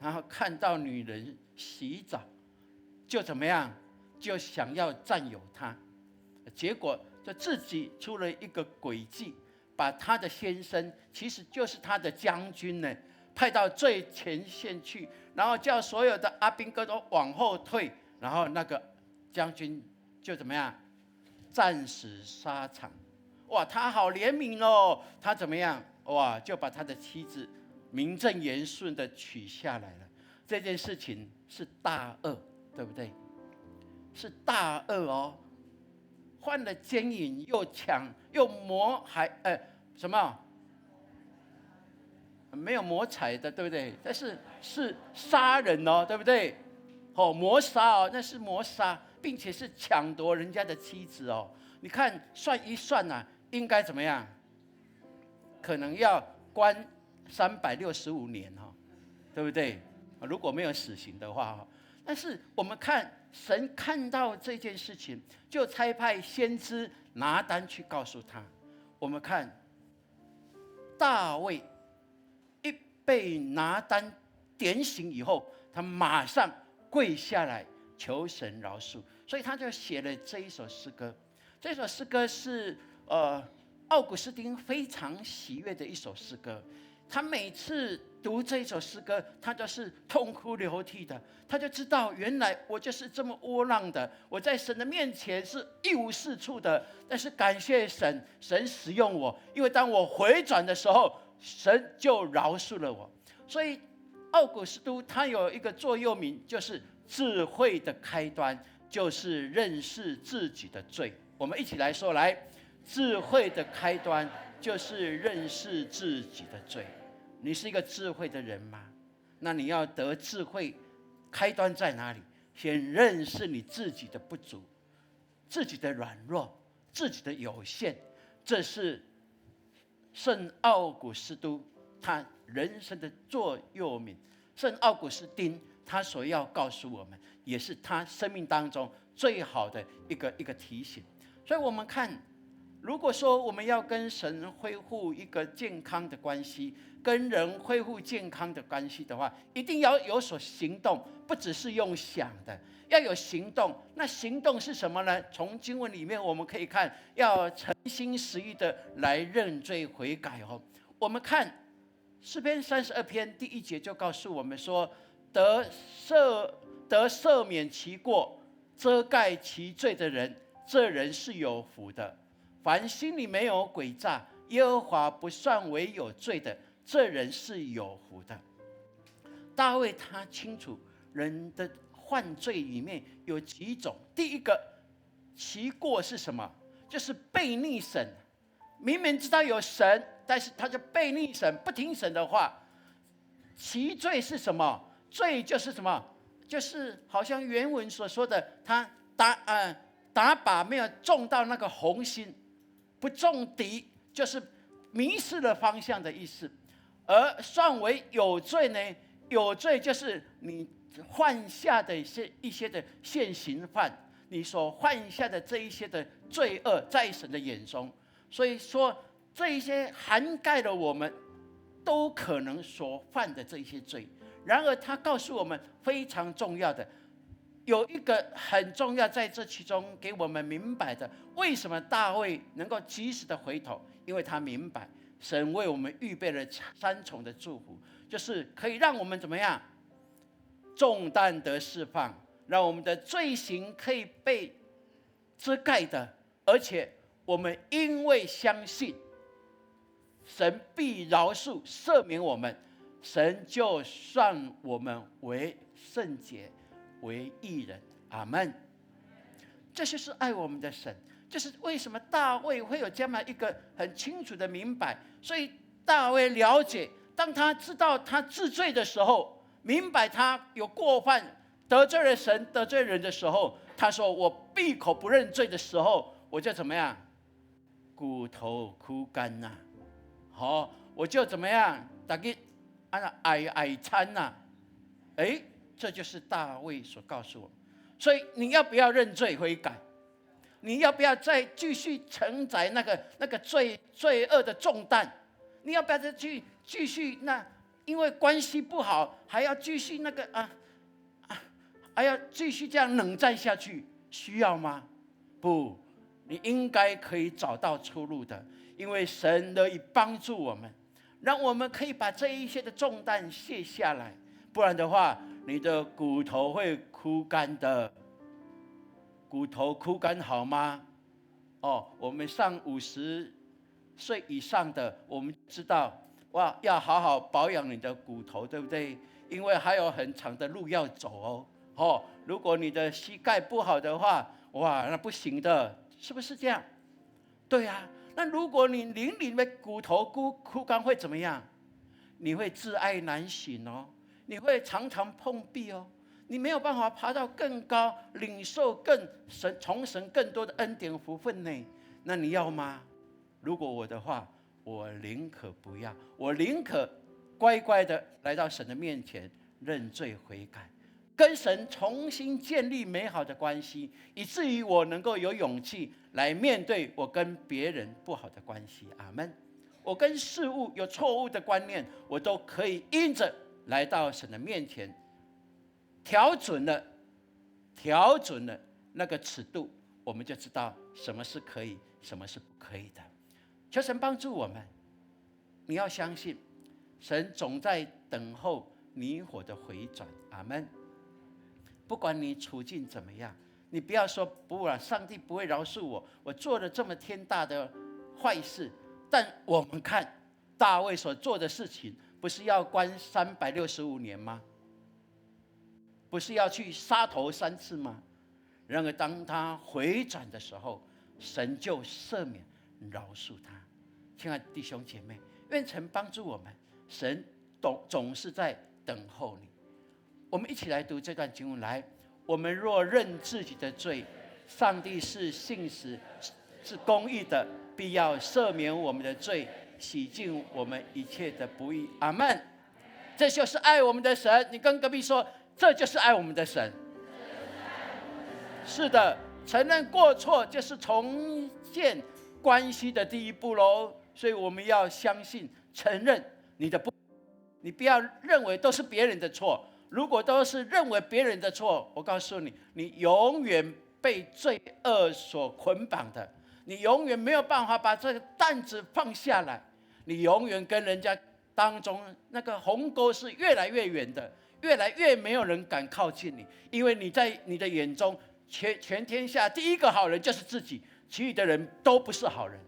然后看到女人洗澡，就怎么样？就想要占有她，结果就自己出了一个诡计，把他的先生，其实就是他的将军呢，派到最前线去，然后叫所有的阿兵哥都往后退。然后那个将军就怎么样？战死沙场。哇，他好怜悯哦！他怎么样？哇，就把他的妻子名正言顺的娶下来了。这件事情是大恶，对不对？是大恶哦，犯了奸淫，又抢，又谋害，什么？没有谋财的，对不对？但是杀人哦，对不对？谋杀哦，那是谋杀，并且是抢夺人家的妻子哦。你看算一算啊，应该怎么样？可能要关365年哈，对不对？如果没有死刑的话，但是我们看神看到这件事情，就差派先知拿单去告诉他。我们看大卫一被拿单点醒以后，他马上跪下来求神饶恕，所以他就写了这一首诗歌。这首诗歌是奥古斯丁非常喜悦的一首诗歌。他每次读这一首诗歌，他就是痛哭流涕的。他就知道，原来我就是这么窝囊的，我在神的面前是一无是处的。但是感谢神，神使用我，因为当我回转的时候，神就饶恕了我。所以奥古斯都他有一个座右铭，就是智慧的开端就是认识自己的罪。我们一起来说，来，智慧的开端就是认识自己的罪。你是一个智慧的人吗？那你要得智慧，开端在哪里？先认识你自己的不足，自己的软弱，自己的有限。这是圣奥古斯都他人生的座右铭。圣奥古斯丁他所要告诉我们，也是他生命当中最好的一个提醒。所以我们看，如果说我们要跟神恢复一个健康的关系，跟人恢复健康的关系的话，一定要有所行动，不只是用想的，要有行动。那行动是什么呢？从经文里面我们可以看，要诚心实意的来认罪悔改哦。我们看诗篇32篇第1节就告诉我们说，得赦免其过，遮盖其罪的人，这人是有福的。凡心里没有诡诈，耶和华不算为有罪的，这人是有福的。大卫他清楚人的犯罪里面有几种。第一个，其过是什么？就是悖逆神。明明知道有神，但是他就悖逆神，不听神的话。其罪是什么？罪就是什么？就是好像原文所说的，他打靶没有中到那个红心，不中敌，就是迷失了方向的意思。而算为有罪呢？有罪就是你犯下的一些的现行犯，你所犯下的这一些的罪恶，在神的眼中，所以说这一些涵盖了我们都可能所犯的这一些罪。然而他告诉我们非常重要的，有一个很重要，在这其中给我们明白的，为什么大卫能够及时的回头？因为他明白神为我们预备了3重的祝福，就是可以让我们怎么样？重担得释放，让我们的罪行可以被遮盖的，而且我们因为相信，神必饶恕赦免我们，神就算我们为圣洁，为义人。阿们。这就是爱我们的神，这是为什么大卫会有这么一个很清楚的明白。所以大卫了解，当他知道他治罪的时候，明白他有过犯，得罪了神，得罪人的时候，他说我闭口不认罪的时候，我就怎么样？骨头枯干呐，好，我就怎么样？大家挨餐呐，这就是大卫所告诉我们。所以你要不要认罪悔改？你要不要再继续承载那个罪恶的重担？你要不要再继续因为关系不好，还要继续还要继续这样冷战下去？需要吗？不，你应该可以找到出路的，因为神乐意帮助我们，让我们可以把这一些的重担卸下来。不然的话，你的骨头会枯干的。骨头枯干好吗？我们上50岁以上的，我们知道要好好保养你的骨头，对不对？因为还有很长的路要走哦。如果你的膝盖不好的话，那不行的，是不是这样？对啊。那如果你灵里的骨头枯干会怎么样？你会自爱难行哦，你会常常碰壁哦。你没有办法爬到更高，领受从神更多的恩典福分呢？那你要吗？如果我的话，我宁可不要，我宁可乖乖的来到神的面前认罪悔改，跟神重新建立美好的关系，以至于我能够有勇气来面对我跟别人不好的关系。阿们。我跟事物有错误的观念，我都可以因着来到神的面前，调准了那个尺度，我们就知道什么是可以，什么是不可以的。求神帮助我们，你要相信，神总在等候你我的回转。阿们。不管你处境怎么样，你不要说不啊，上帝不会饶恕我，我做了这么天大的坏事。但我们看大卫所做的事情，不是要关365年吗？不是要去杀头3次吗？然而当他回转的时候，神就赦免饶恕他。亲爱的弟兄姐妹，愿神帮助我们，神总是在等候你。我们一起来读这段经文。来，我们若认自己的罪，上帝是信实是公义的，必要赦免我们的罪，洗净我们一切的不义。阿们。这就是爱我们的神。你跟隔壁说，这就是爱我们的神。是的，承认过错就是重建关系的第一步喽。所以我们要相信，承认你的不，你不要认为都是别人的错。如果都是认为别人的错，我告诉你，你永远被罪恶所捆绑的，你永远没有办法把这个担子放下来，你永远跟人家当中那个鸿沟是越来越远的，越来越没有人敢靠近你，因为你在你的眼中，全天下第一个好人就是自己，其余的人都不是好人。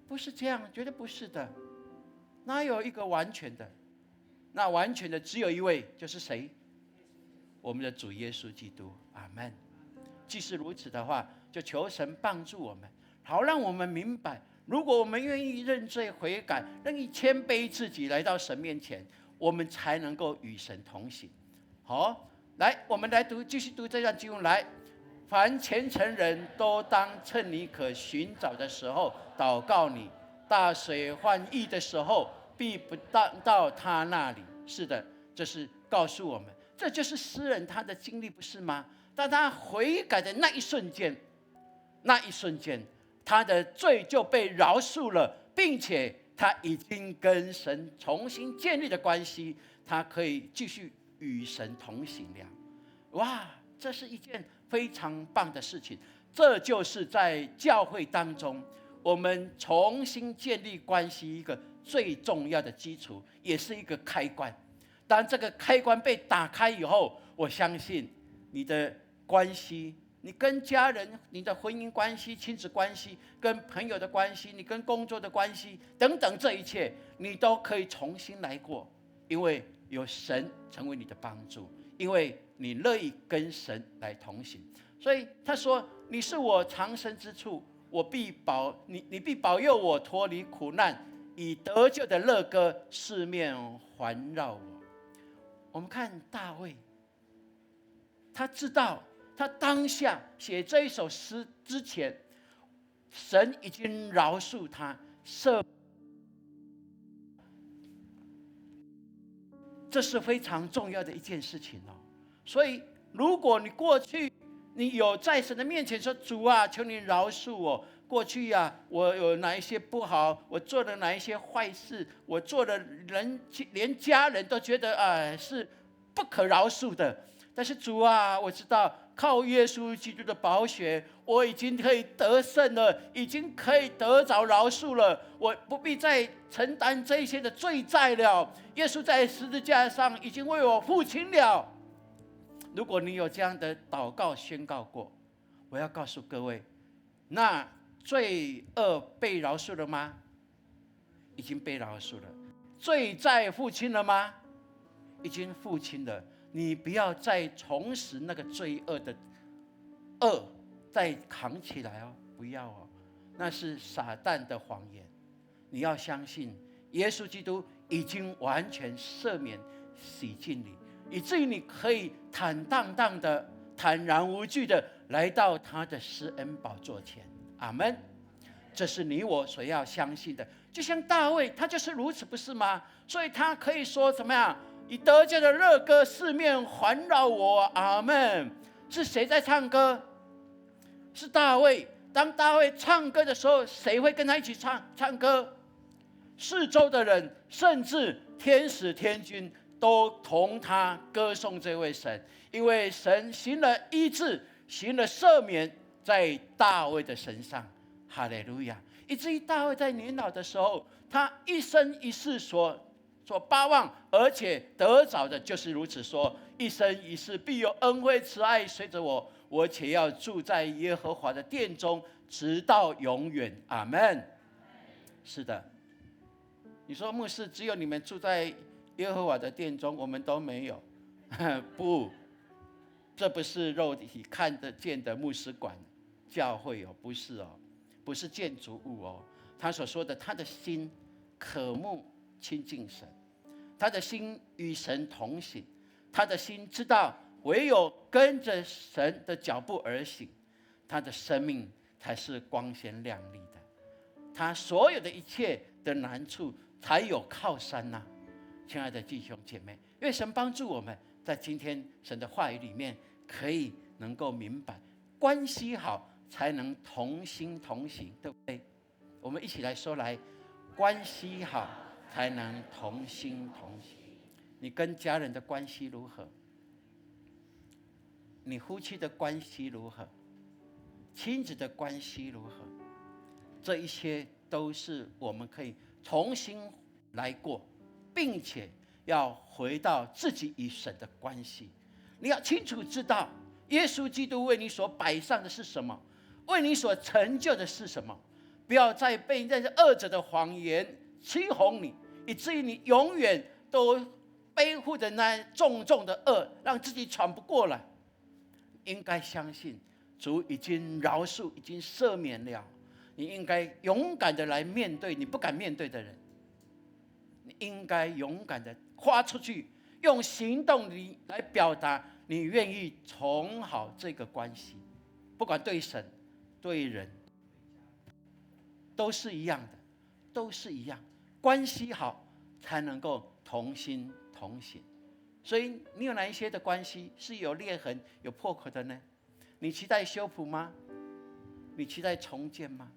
不是这样，绝对不是的。哪有一个完全的？那完全的只有一位，就是谁？我们的主耶稣基督。阿们。既是如此的话，就求神帮助我们，好让我们明白，如果我们愿意认罪悔改，愿意谦卑自己来到神面前，我们才能够与神同行。好，来，我们来继续读这段经文。来，凡虔诚人都当趁你可寻找的时候祷告你，大水换溢的时候必不到他那里。是的，这是告诉我们，这就是诗人他的经历，不是吗？当他悔改的那一瞬间，他的罪就被饶恕了，并且他已经跟神重新建立了关系，他可以继续与神同行了。哇，这是一件非常棒的事情。这就是在教会当中，我们重新建立关系一个最重要的基础，也是一个开关。当这个开关被打开以后，我相信你的关系你跟家人、你的婚姻关系、亲子关系、跟朋友的关系、你跟工作的关系等等，这一切你都可以重新来过，因为有神成为你的帮助，因为你乐意跟神来同行。所以他说：“你是我藏身之处，你必保佑我脱离苦难，以得救的乐歌四面环绕我。”我们看大卫，他知道。他当下写这一首诗之前，神已经饶恕他，这是非常重要的一件事情哦。所以，如果你过去你有在神的面前说：“主啊，求你饶恕我，过去我有哪一些不好，我做了哪一些坏事，我做了连家人都觉得是不可饶恕的。但是主啊，我知道。”靠耶稣基督的宝血，我已经可以得胜了，已经可以得着饶恕了，我不必再承担这些的罪债了。耶稣在十字架上已经为我付清了。如果你有这样的祷告宣告过，我要告诉各位，那罪恶被饶恕了吗？已经被饶恕了。罪债付清了吗？已经付清了。你不要再重拾那个罪恶的恶，再扛起来哦，不要哦，那是撒旦的谎言。你要相信，耶稣基督已经完全赦免、洗净你，以至于你可以坦荡荡的、坦然无惧的来到他的施恩宝座前。阿们。这是你我所要相信的。就像大卫，他就是如此，不是吗？所以他可以说怎么样？以得救的乐歌四面环绕我，阿们。是谁在唱歌？是大卫。当大卫唱歌的时候，谁会跟他一起唱歌？四周的人，甚至天使天军都同他歌颂这位神，因为神行了医治，行了赦免在大卫的身上。哈利路亚！以至于大卫在年老的时候，他一生一世所巴望，而且得着的就是如此说：一生一世必有恩惠慈爱随着我，我且要住在耶和华的殿中，直到永远。阿们。是的，你说牧师，只有你们住在耶和华的殿中，我们都没有？不，这不是肉体看得见的牧师馆、教会哦，不是哦，不是建筑物哦。他所说的，他的心渴慕亲近神。他的心与神同行，他的心知道唯有跟着神的脚步而行，他的生命才是光鲜亮丽的。他所有的一切的难处才有靠山呐。亲爱的弟兄姐妹，愿神帮助我们在今天神的话语里面可以能够明白，关系好才能同心同行，对不对？我们一起来说来，关系好才能同心同行。你跟家人的关系如何？你夫妻的关系如何？亲子的关系如何？这一些都是我们可以重新来过，并且要回到自己与神的关系。你要清楚知道，耶稣基督为你所摆上的是什么，为你所成就的是什么。不要再被那些恶者的谎言欺哄你，以至于你永远都背负着那重重的恶，让自己喘不过来。应该相信主已经饶恕，已经赦免了。你应该勇敢的来面对你不敢面对的人，你应该勇敢的跨出去，用行动力来表达你愿意重好这个关系，不管对神对人都是一样的，都是一样。关系好才能够同心同行。所以你有哪一些的关系是有裂痕有破口的呢？你期待修补吗？你期待重建吗？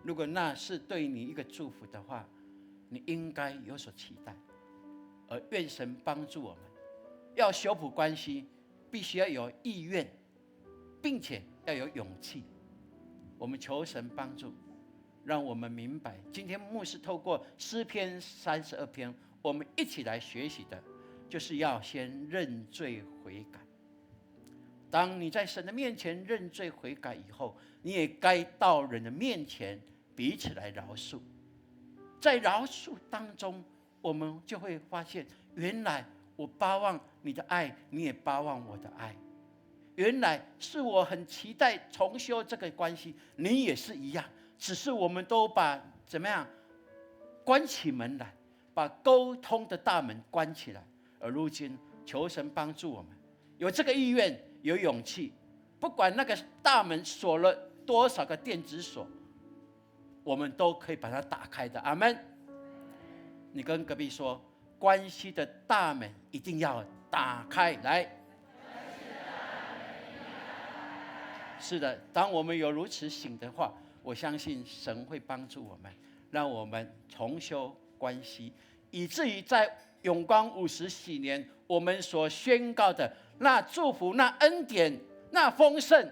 如果那是对你一个祝福的话，你应该有所期待。而愿神帮助我们，要修补关系必须要有意愿，并且要有勇气。我们求神帮助，让我们明白，今天牧师透过诗篇32篇，我们一起来学习的就是要先认罪悔改。当你在神的面前认罪悔改以后，你也该到人的面前彼此来饶恕。在饶恕当中，我们就会发现，原来我巴望你的爱，你也巴望我的爱。原来是我很期待重修这个关系，你也是一样。只是我们都把怎么样关起门来，把沟通的大门关起来。而如今，求神帮助我们有这个意愿，有勇气，不管那个大门锁了多少个电子锁，我们都可以把它打开的。阿们。你跟隔壁说，关系的大门一定要打开来。是的，当我们有如此醒的话，我相信神会帮助我们，让我们重修关系，以至于在永光50禧年，我们所宣告的那祝福、那恩典、那丰盛，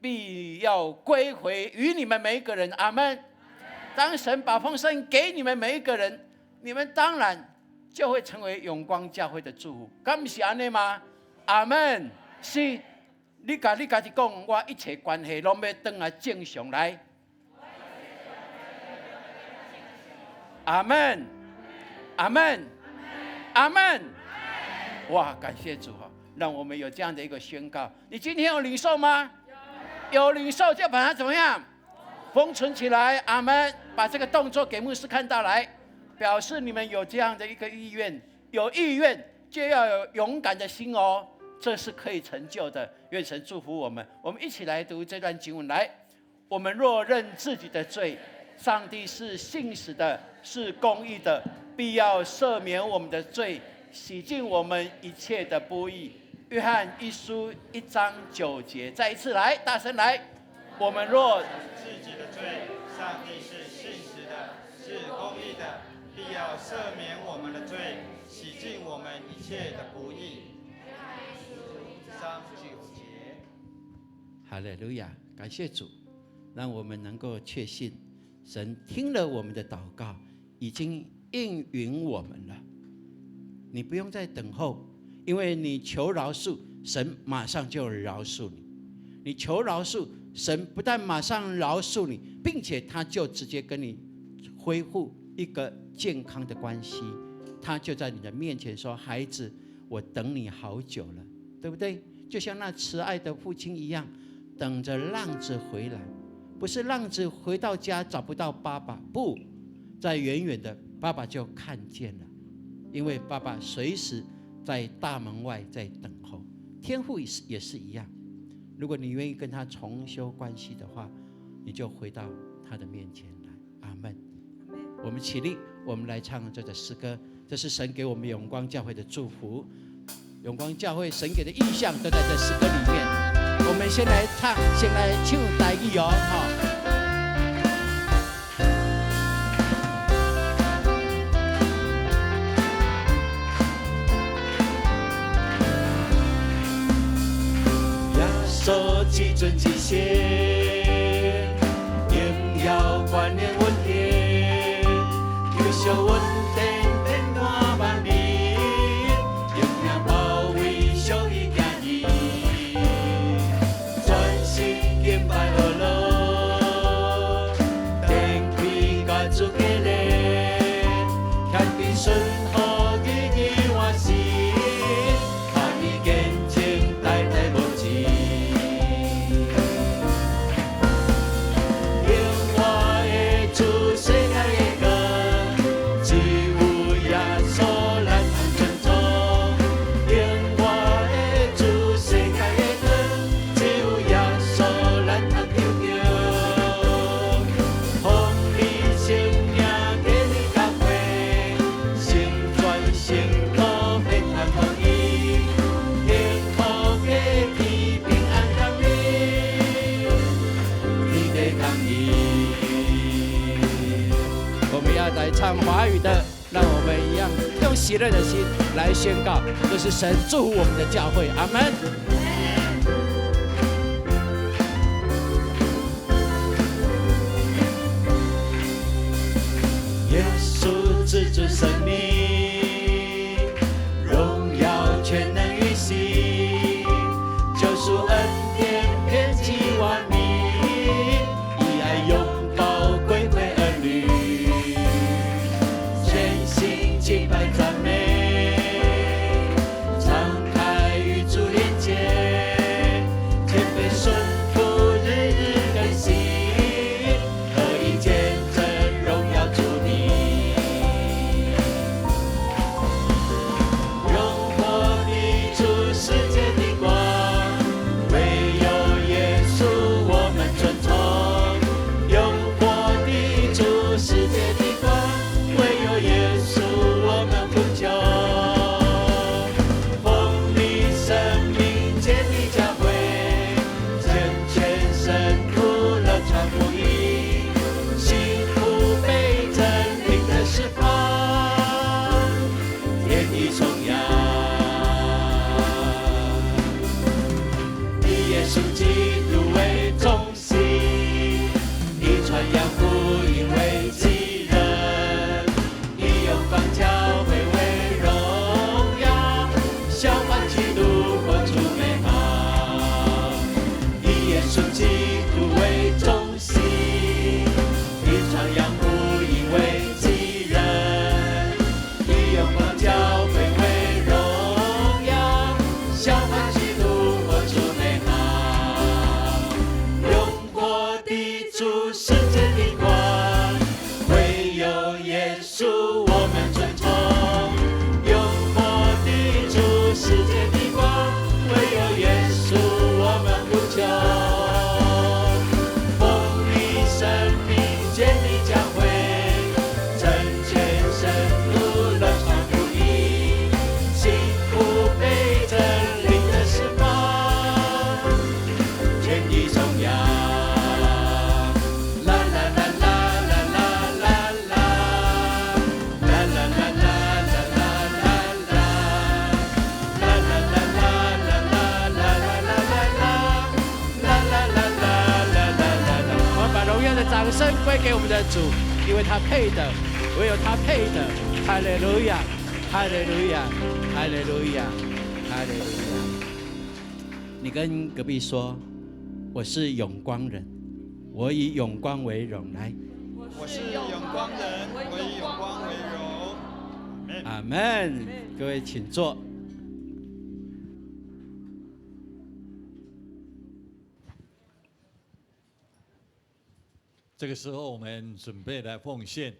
必要归回于你们每一个人。阿们。当神把丰盛给你们每一个人，你们当然就会成为永光教会的祝福。敢不是安尼吗？阿们。是。你家己讲，我一切关系拢要回来正常来。阿们，阿们，阿们。哇，感谢主哈，让我们有这样的一个宣告。你今天有领受吗？有领受就把它怎么样？封存起来。阿们。把这个动作给牧师看到来，表示你们有这样的一个意愿。有意愿就要有勇敢的心哦。这是可以成就的，愿神祝福我们。我们一起来读这段经文。来，我们若认自己的罪，上帝是信实的，是公义的，必要赦免我们的罪，洗净我们一切的不义。约翰一书1章9节。再一次来，大声来。我们若自己的罪，上帝是信实的，是公义的，必要赦免我们的罪，洗净我们一切的不义。哈利路亚，感谢主，让我们能够确信，神听了我们的祷告，已经应允我们了。你不用再等候，因为你求饶恕，神马上就饶恕你。你求饶恕，神不但马上饶恕你，并且他就直接跟你恢复一个健康的关系。他就在你的面前说：“孩子，我等你好久了。”对不对？就像那慈爱的父亲一样，等着浪子回来。不是浪子回到家找不到爸爸，不，在远远的爸爸就看见了，因为爸爸随时在大门外在等候。天父也是一样，如果你愿意跟他重修关系的话，你就回到他的面前来。阿们。我们起立，我们来唱这个诗歌，这是神给我们永光教会的祝福。永光教会神给的意象都在这诗歌里面。我们先来唱，先来唱台语哦，耶稣只准一些，应要观念阮天，救赎阮天变满万里。唱华语的，让我们一样用喜乐的心来宣告，这是神祝福我们的教会。阿们。耶稣自主生命，荣耀全能与喜，救赎归给我们的主，因为他配的，唯有他配的。哈利路亚，哈利路亚，哈利路亚，哈利路亚。你跟隔壁说，我是永光人，我以永光为荣。来，我是永光人，我以永光为荣。阿门。各位请坐。这个时候我们准备来奉献。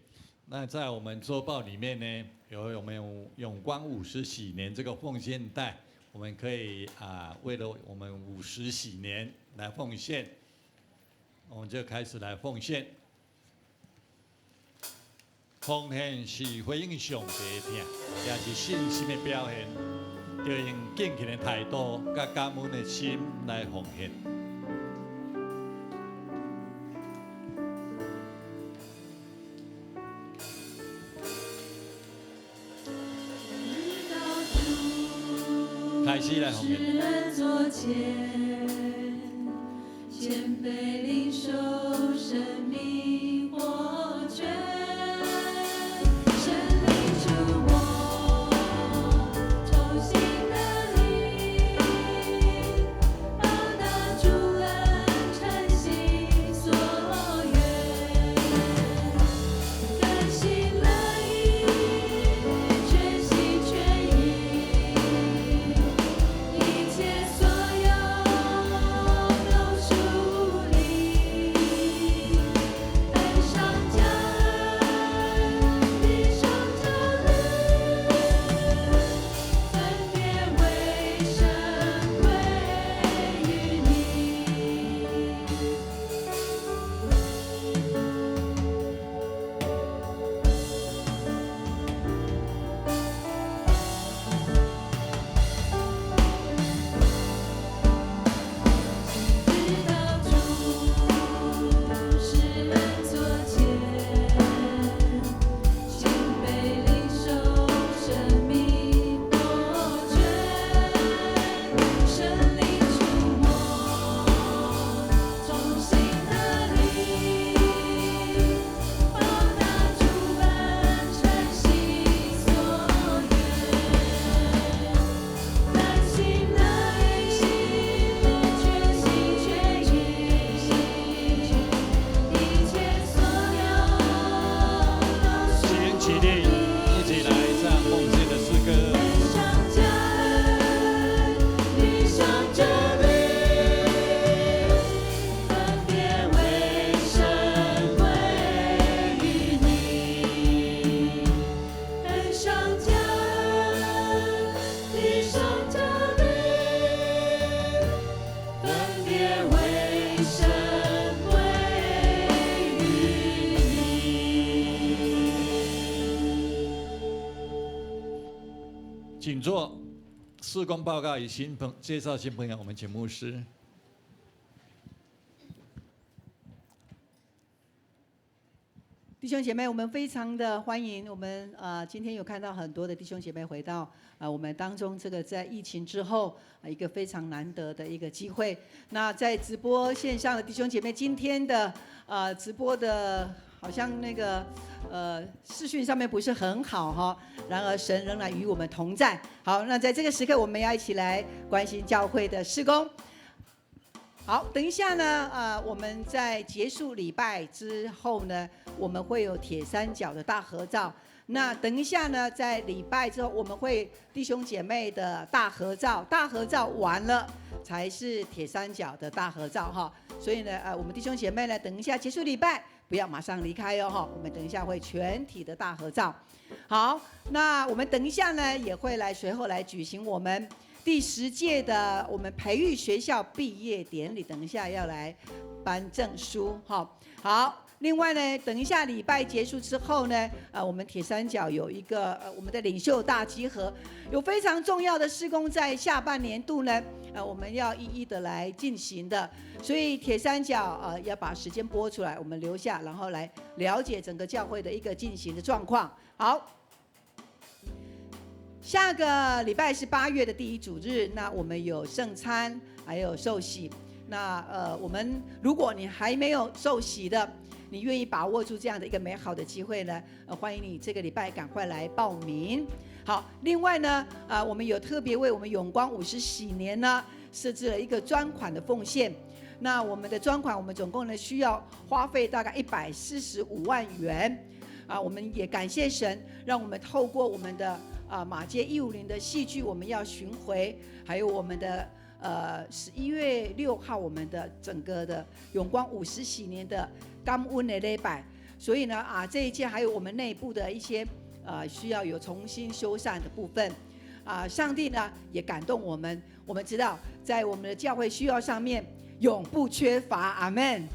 那在我们周报里面呢，有我们永光50喜年这个奉献袋，我们可以为了我们50喜年来奉献，我们就开始来奉献。奉献是回应上帝的，也是信心的表现，就用敬虔的态度、甲感恩的心来奉献。开始来奉献。世人座前，谦卑领受生命活泉，神灵触摸，重新的灵，报答主恩，诚心所愿，甘心乐意，全心全意。一切所有都属你，恩上加恩，地上加恩，分别为圣归于你。直到主世人座前，谦卑领受生命活泉，神灵触摸，重新的灵，报答主恩，诚心所愿，甘心乐意，全心全意，一切所有都属先起立，一起来唱奉献的诗歌。天上加恩，地上加恩，分别为圣归于你。天上加恩，地上加恩，分别为圣归于你。请坐。事工报告与介绍新朋友，我们请牧师。弟兄姐妹，我们非常的欢迎我们今天有看到很多的弟兄姐妹回到我们当中，这个在疫情之后一个非常难得的一个机会。那在直播线上的弟兄姐妹，今天的直播的好像那个视讯上面不是很好哈，然而神仍然与我们同在。好，那在这个时刻，我们要一起来关心教会的事工。好，等一下呢，我们在结束礼拜之后呢，我们会有铁三角的大合照。那等一下呢，在礼拜之后，我们会弟兄姐妹的大合照，大合照完了才是铁三角的大合照哈。所以呢，我们弟兄姐妹呢，等一下结束礼拜，不要马上离开哦哈。我们等一下会全体的大合照。好，那我们等一下呢，也会随后来举行我们第10届的我们培育学校毕业典礼，等一下要来颁证书哈。好。另外呢，等一下礼拜结束之后呢，我们铁三角有一个我们的领袖大集合，有非常重要的事工在下半年度呢，我们要一一的来进行的，所以铁三角要把时间拨出来，我们留下，然后来了解整个教会的一个进行的状况。好，下个礼拜是8月的第1主日，那我们有圣餐，还有受洗。那我们如果你还没有受洗的，你愿意把握住这样的一个美好的机会呢，欢迎你这个礼拜赶快来报名。好，另外呢，我们有特别为我们永光50喜年呢设置了一个专款的奉献。那我们的专款，我们总共呢需要花费大概145万元。我们也感谢神，让我们透过我们的马街150的戏剧，我们要巡回，还有我们的11月6号我们的整个的永光50喜年的感恩的礼拜。所以呢这一届还有我们内部的一些需要有重新修缮的部分。上帝呢也感动我们，我们知道在我们的教会需要上面永不缺乏，阿们。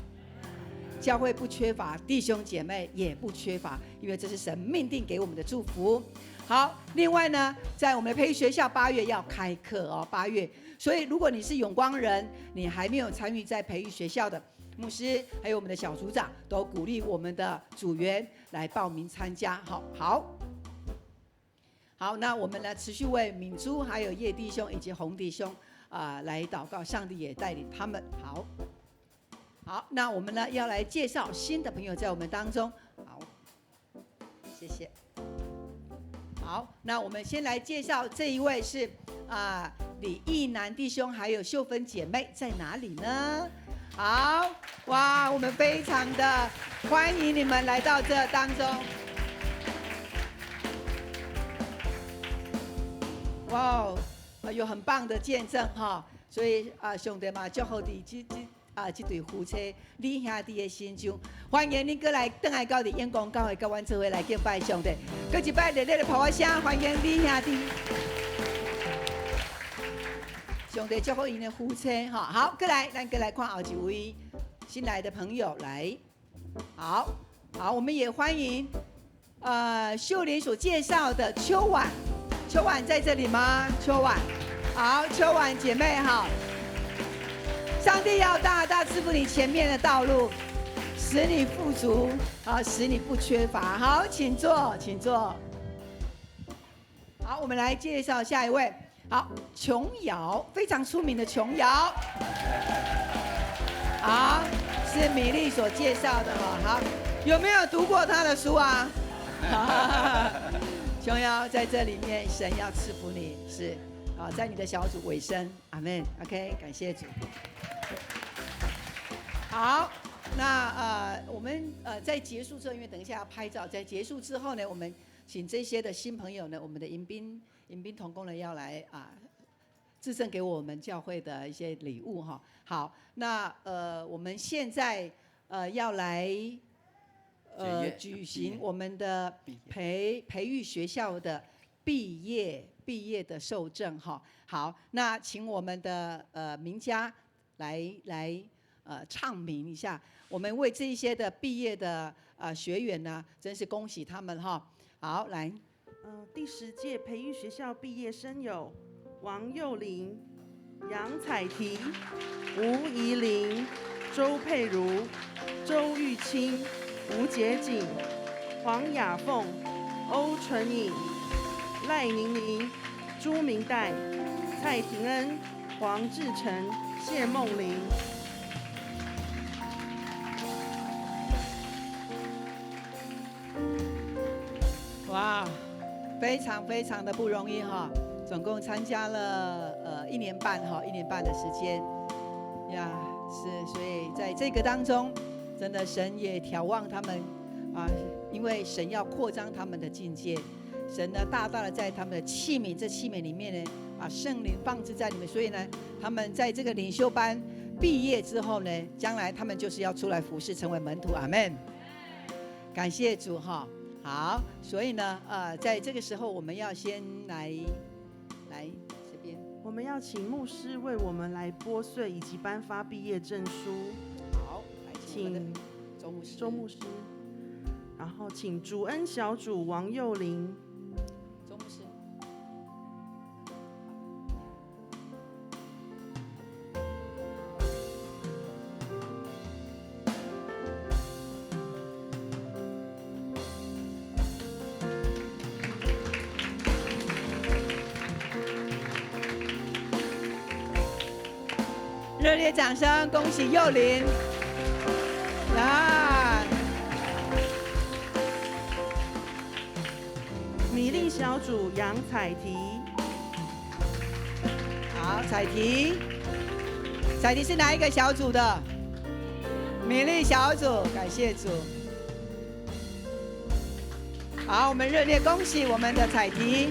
教会不缺乏，弟兄姐妹也不缺乏，因为这是神命定给我们的祝福。好，另外呢，在我们的培育学校8月要开课哦，8月。所以如果你是永光人，你还没有参与在培育学校的牧师，还有我们的小组长，都鼓励我们的组员来报名参加。好，那我们呢持续为敏珠、还有叶弟兄以及洪弟兄来祷告，上帝也带领他们。好，那我们呢要来介绍新的朋友在我们当中。好，谢谢。好，那我们先来介绍这一位是李义南弟兄还有秀芬姐妹在哪里呢？好，哇，我们非常的欢迎你们来到这当中。哇，有很棒的见证哈，所以兄弟嘛，祝福你这对夫妻李兄弟的心上，欢迎你过来回来到眼光教会，跟阮做伙来敬拜上帝。搁一摆热烈的炮声，欢迎李兄弟。上帝祝福因的夫妻哈。好，过来，咱过来看后一位新来的朋友来。好，我们也欢迎秀莲所介绍的秋婉。秋婉在这里吗？秋婉，好，秋婉姐妹好。上帝要大大赐福你前面的道路，使你富足，使你不缺乏。好，请坐，请坐。好，我们来介绍下一位。好，琼瑶，非常出名的琼瑶。好，是米粒所介绍的哈。好，有没有读过她的书啊？琼瑶在这里面，神要赐福你，是在你的小组尾声，阿们。OK， 感谢主。好，那我们在结束之后，因为等一下要拍照，在结束之后呢，我们请这些的新朋友呢，我们的迎宾同工呢要来致赠给我们教会的一些礼物哈。好，那我们现在要来举行我们的培育学校的毕业的受证哈。好，那请我们的名家来唱名一下，我们为这一些的毕业的学员呢，真是恭喜他们哈。好，来，第10届培育学校毕业生有王幼玲、杨彩婷、吴怡玲、周佩如、周玉清、吴洁锦、黄雅凤、欧纯颖、赖宁宁、朱明代、蔡廷恩、黄志成、谢梦玲。哇，非常非常的不容易哈，总共参加了1年半哈，1年半的时间呀，是，所以在这个当中，真的神也眺望他们因为神要扩张他们的境界，神呢大大的在他们的器皿，这器皿里面呢把圣灵放置在里面，所以呢，他们在这个领袖班毕业之后呢，将来他们就是要出来服侍，成为门徒，阿们。感谢主哈。好，所以呢，在这个时候，我们要先来这边，我们要请牧师为我们来拨穗以及颁发毕业证书。好，来请周牧师，然后请主恩小组王幼玲。周牧师。热烈掌声，恭喜幼玲！米粒小组杨彩提，好，彩提，彩提是哪一个小组的？米粒小组，感谢主。好，我们热烈恭喜我们的彩提。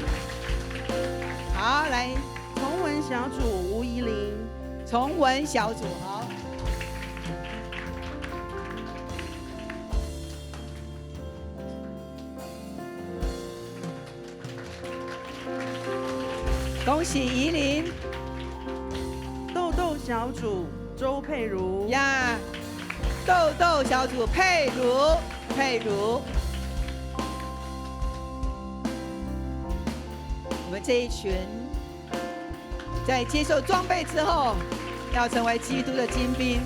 好，来重文小组吴怡玲，重文小组，好。恭喜怡琳豆豆小组周佩如，呀，豆豆小组佩如，我们这一群在接受装备之后，要成为基督的精兵，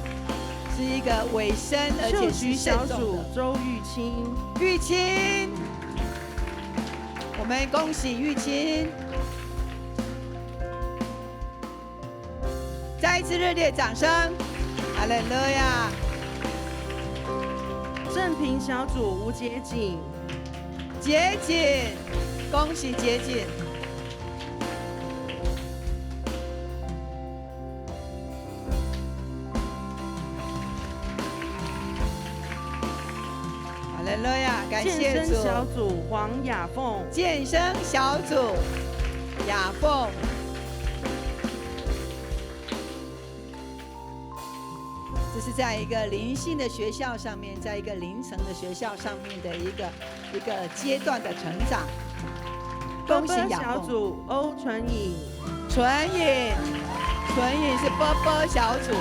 是一个委身而且秀菊是慎小组重的。周玉清，玉清，我们恭喜玉清。再一次热烈掌声，哈利路亚！正平小组吴洁锦，洁锦，恭喜洁锦！哈利路亚，感健身谢主！小组黄雅凤，健身小组雅凤。这是在一个灵性的学校上面，在一个灵城的学校上面的一个阶段的成长。恭喜雅小凤。组欧纯颖，纯颖是波波小组。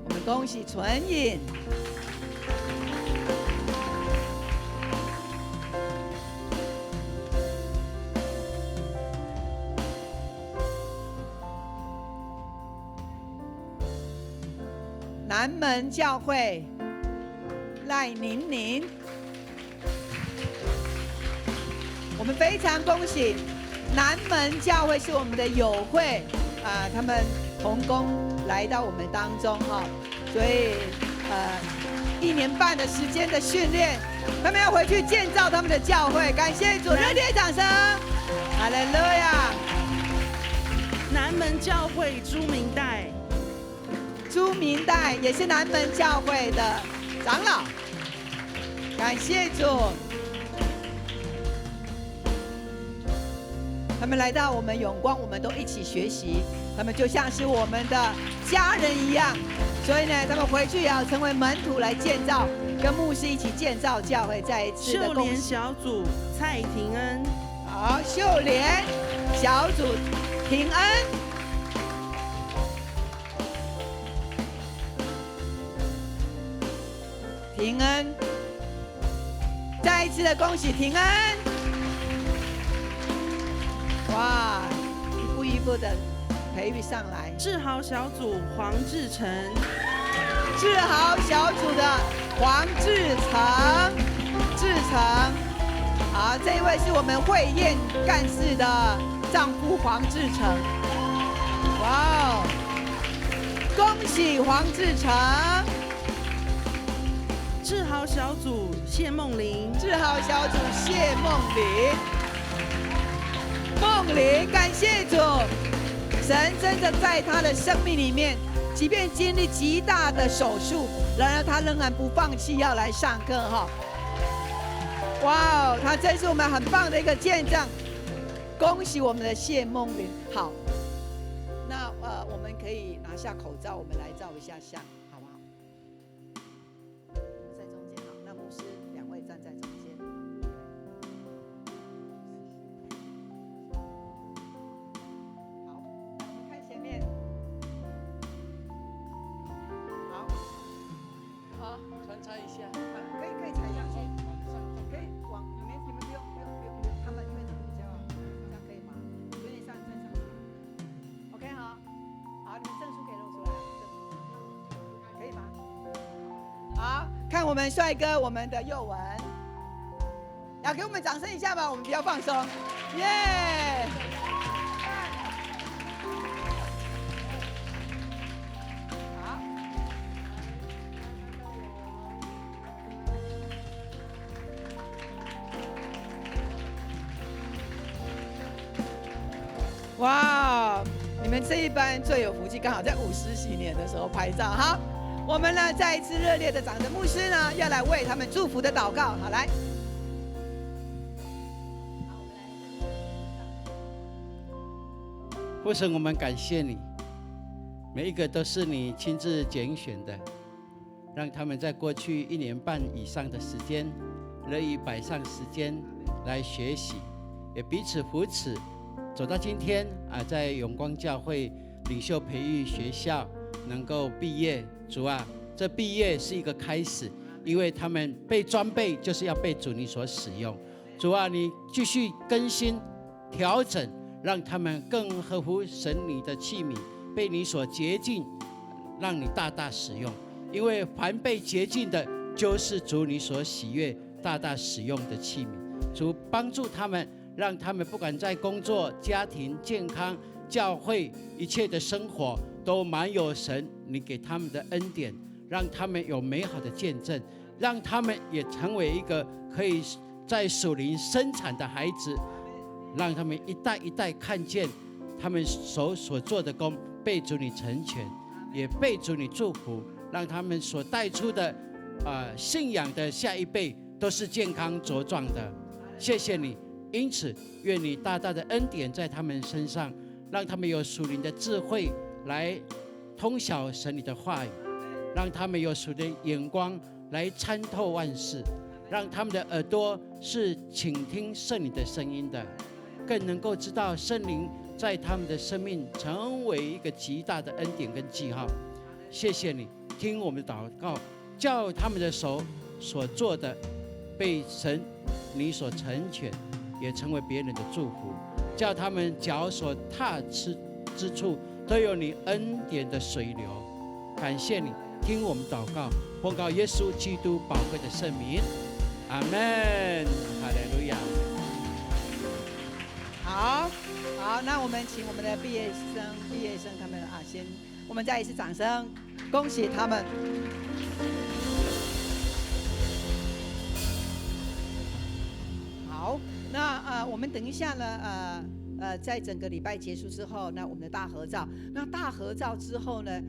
我们恭喜纯颖。南门教会赖宁宁，我们非常恭喜南门教会是我们的友会啊，他们同工来到我们当中哈，所以1年半的时间的训练，他们要回去建造他们的教会，感谢主，热烈掌声，哈利路亚！南门教会朱明代，朱明代也是南门教会的长老，感谢主。他们来到我们永光，我们都一起学习，他们就像是我们的家人一样。所以呢，他们回去也要成为门徒来建造，跟牧师一起建造教会。再一次的秀莲恭喜。小组蔡廷恩，好，秀莲小组平安。平安，再一次的恭喜平安！哇，一步一步的培育上来。志豪小组黄志成，志豪小组的黄志成，好，这一位是我们慧燕干事的丈夫黄志成。哇哦，恭喜黄志成！志豪小组谢梦玲，志豪小组谢梦玲，梦玲，感谢主，神真的在他的生命里面，即便经历极大的手术，然而他仍然不放弃要来上课哈。哇哦，他真是我们很棒的一个见证，恭喜我们的谢梦玲。好，那我们可以拿下口罩，我们来照一下相，好不好？在中间好，那牧师2位站在中间。好，我们看前面。好，好，穿插一下。可以踩上去，可以往你们不用，他们因为他们比较这样可以吗？有点上站上去。OK 好，好，你们证书可以露出来，可以吗？好，看我们帅哥，我们的佑文，要给我们掌声一下吧，我们比较放松，耶！好，哇，你们这一班最有福气，刚好在50禧年的时候拍照。好，我们呢再一次热烈的掌声，牧师呢要来为他们祝福的祷告。好，来。父神，我们感谢你，每一个都是你亲自拣选的，让他们在过去1年半以上的时间，乐意摆上时间来学习，也彼此扶持，走到今天在永光教会领袖培育学校能够毕业。主啊，这毕业是一个开始，因为他们被装备就是要被主你所使用。主啊，你继续更新调整，让他们更合乎神你的器皿，被你所洁净，让你大大使用。因为凡被洁净的，就是主你所喜悦、大大使用的器皿。主帮助他们，让他们不管在工作、家庭、健康、教会一切的生活，都满有神你给他们的恩典，让他们有美好的见证，让他们也成为一个可以在属灵生产的孩子。让他们一代一代看见他们所做的工被主你成全，也被主你祝福，让他们所带出的信仰的下一辈都是健康茁壮的。谢谢你，因此愿你大大的恩典在他们身上，让他们有属灵的智慧来通晓神你的话语，让他们有属灵的眼光来参透万事，让他们的耳朵是倾听圣灵的声音的，更能够知道圣灵在他们的生命成为一个极大的恩典跟记号。谢谢你，听我们的祷告，叫他们的手所做的被神你所成全，也成为别人的祝福，叫他们脚所踏之处都有你恩典的水流。感谢你，听我们祷告，奉告耶稣基督宝贵的圣名，阿们。哈利路亚。好，那我们请我们的毕业生他们先，我们再一次掌声，恭喜他们。好，那我们等一下呢，在整个礼拜结束之后，那我们的大合照，那大合照之后呢，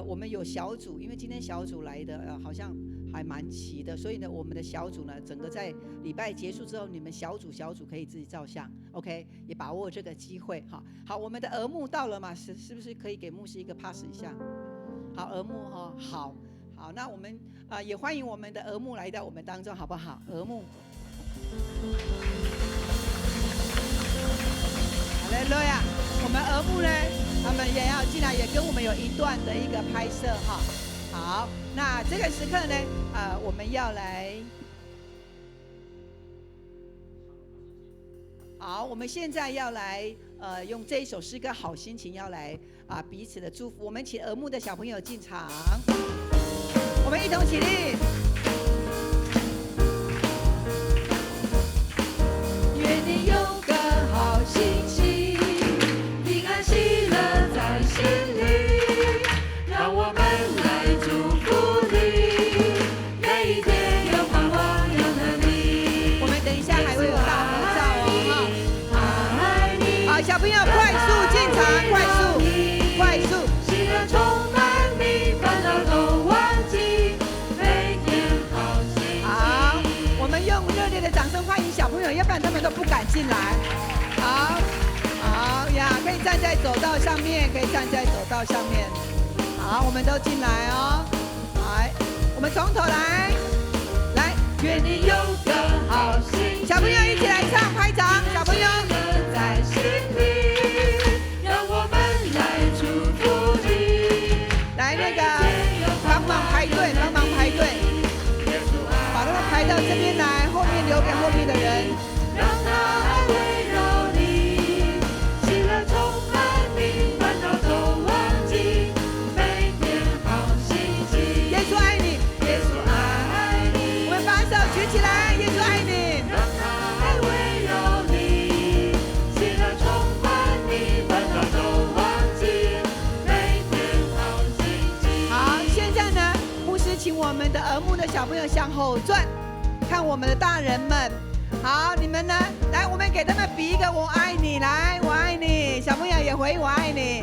我们有小组，因为今天小组来的好像还蛮齐的，所以呢，我们的小组呢，整个在礼拜结束之后，你们小组可以自己照相 ，OK， 也把握这个机会哈。好，我们的额幕到了嘛？是不是可以给牧师一个 pass 一下？好，额幕哈，好，那我们也欢迎我们的额幕来到我们当中，好不好？额幕。好嘞，乐呀，我们额幕呢，他们也要进来，也跟我们有一段的一个拍摄哈。好，那这个时刻呢，我们要来，好，我们现在要来，用这一首诗歌《好心情》要来彼此的祝福。我们请额幕的小朋友进场，我们一同起立。愿你有个好心情，平安喜乐在心里，让我们来祝福你，每一天有盼望有能力。我们等一下还会有大合照哦，爱你，好，小朋友快速进场，快速，喜乐充满你，烦恼都忘记，每天好心情。好，我们用热烈的掌声欢迎小朋友，要不然他们都不敢进来。好呀，可以站在走道上面，好，我们都进来哦。来，我们从头来，愿你有个好心情，小朋友一起来唱，拍掌，小朋友。在心里，让我们来祝福你。来那个帮忙排队，把他们排到这边来，后面留给后面的人。让他爱围绕你，喜乐充满你，烦恼都忘记，每天好心情。耶稣爱你，耶稣爱你，我们把手举起来，耶稣爱你。让他爱围绕你，喜乐充满你，烦恼都忘记，每天好心情。好，现在呢，牧师请我们的额幕的小朋友向后转，看我们的大人们。好，你们呢？来，我们给他们比一个我爱你，来，我爱你。小朋友也回应我爱你。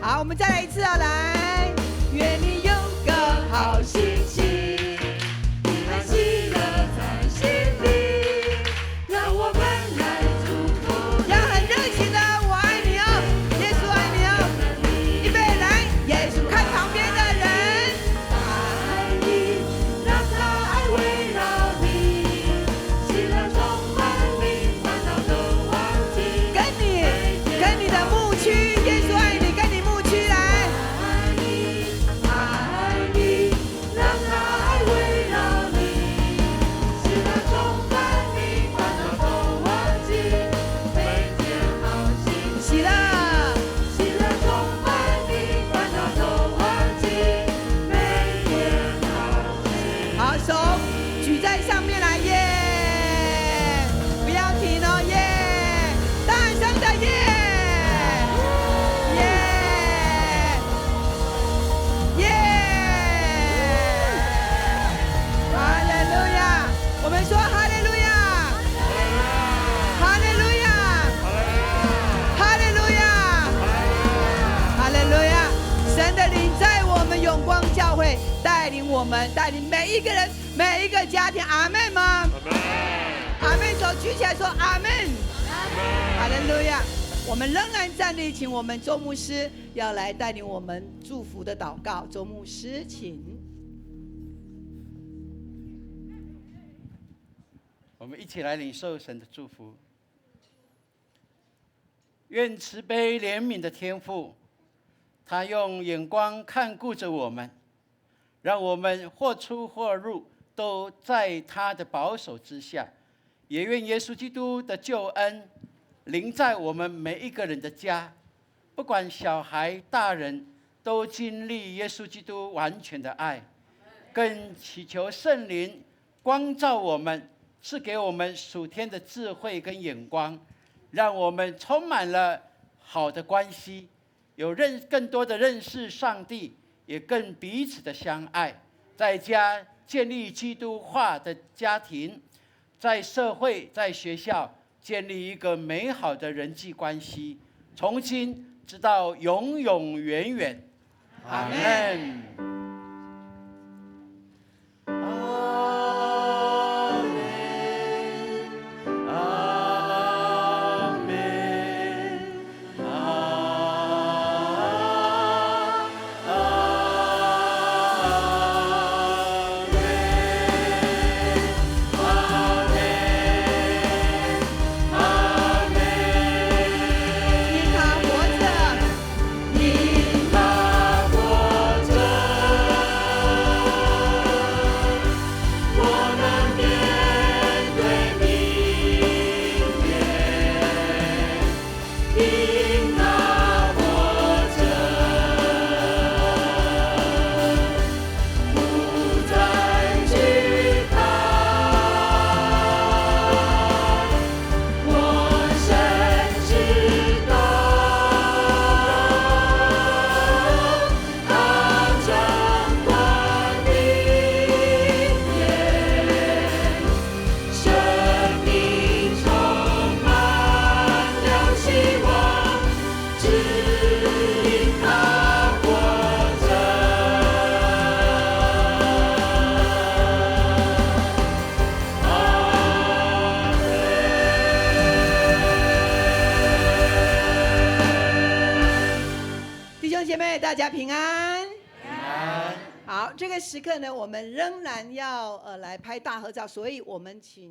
好，我们再来一次啊，来，愿你有个好心情，平安喜乐在心里，让我们来祝福。要很热情的，我爱你哦，耶稣爱你哦，预备来，耶稣看旁边的人，爱你，让他爱围绕你，喜乐充满你，烦恼都忘记。跟你的牧区，耶稣爱你，跟你牧区来。爱你，让他爱围绕你，喜乐充满你，烦恼都忘记，每天好心。喜乐充满你，烦恼都忘记，每天好心。好，手举在上面来，耶！不要停哦，耶！大声的耶！哈利路亚！我们说哈利路亚，哈利路亚，哈利路亚，哈利路亚！神的灵在我们永光教会带领我们，带领每一个人、每一个家庭。阿门吗？阿门！手举起来说阿门。哈利路亚！我们仍然站立，请我们周牧师要来带领我们祝福的祷告。周牧师，请。我们一起来领受神的祝福。愿慈悲怜悯的天父，他用眼光看顾着我们，让我们或出或入都在他的保守之下。也愿耶稣基督的救恩临在我们每一个人的家，不管小孩大人，都经历耶稣基督完全的爱。更祈求圣灵光照我们，赐给我们属天的智慧跟眼光，让我们充满了好的关系，有更多的认识上帝，也更彼此的相爱，在家建立基督化的家庭，在社会在学校建立一个美好的人际关系，从今直到永永远远。阿们。大家平安。平安。好，这个时刻呢，我们仍然要来拍大合照，所以我们请。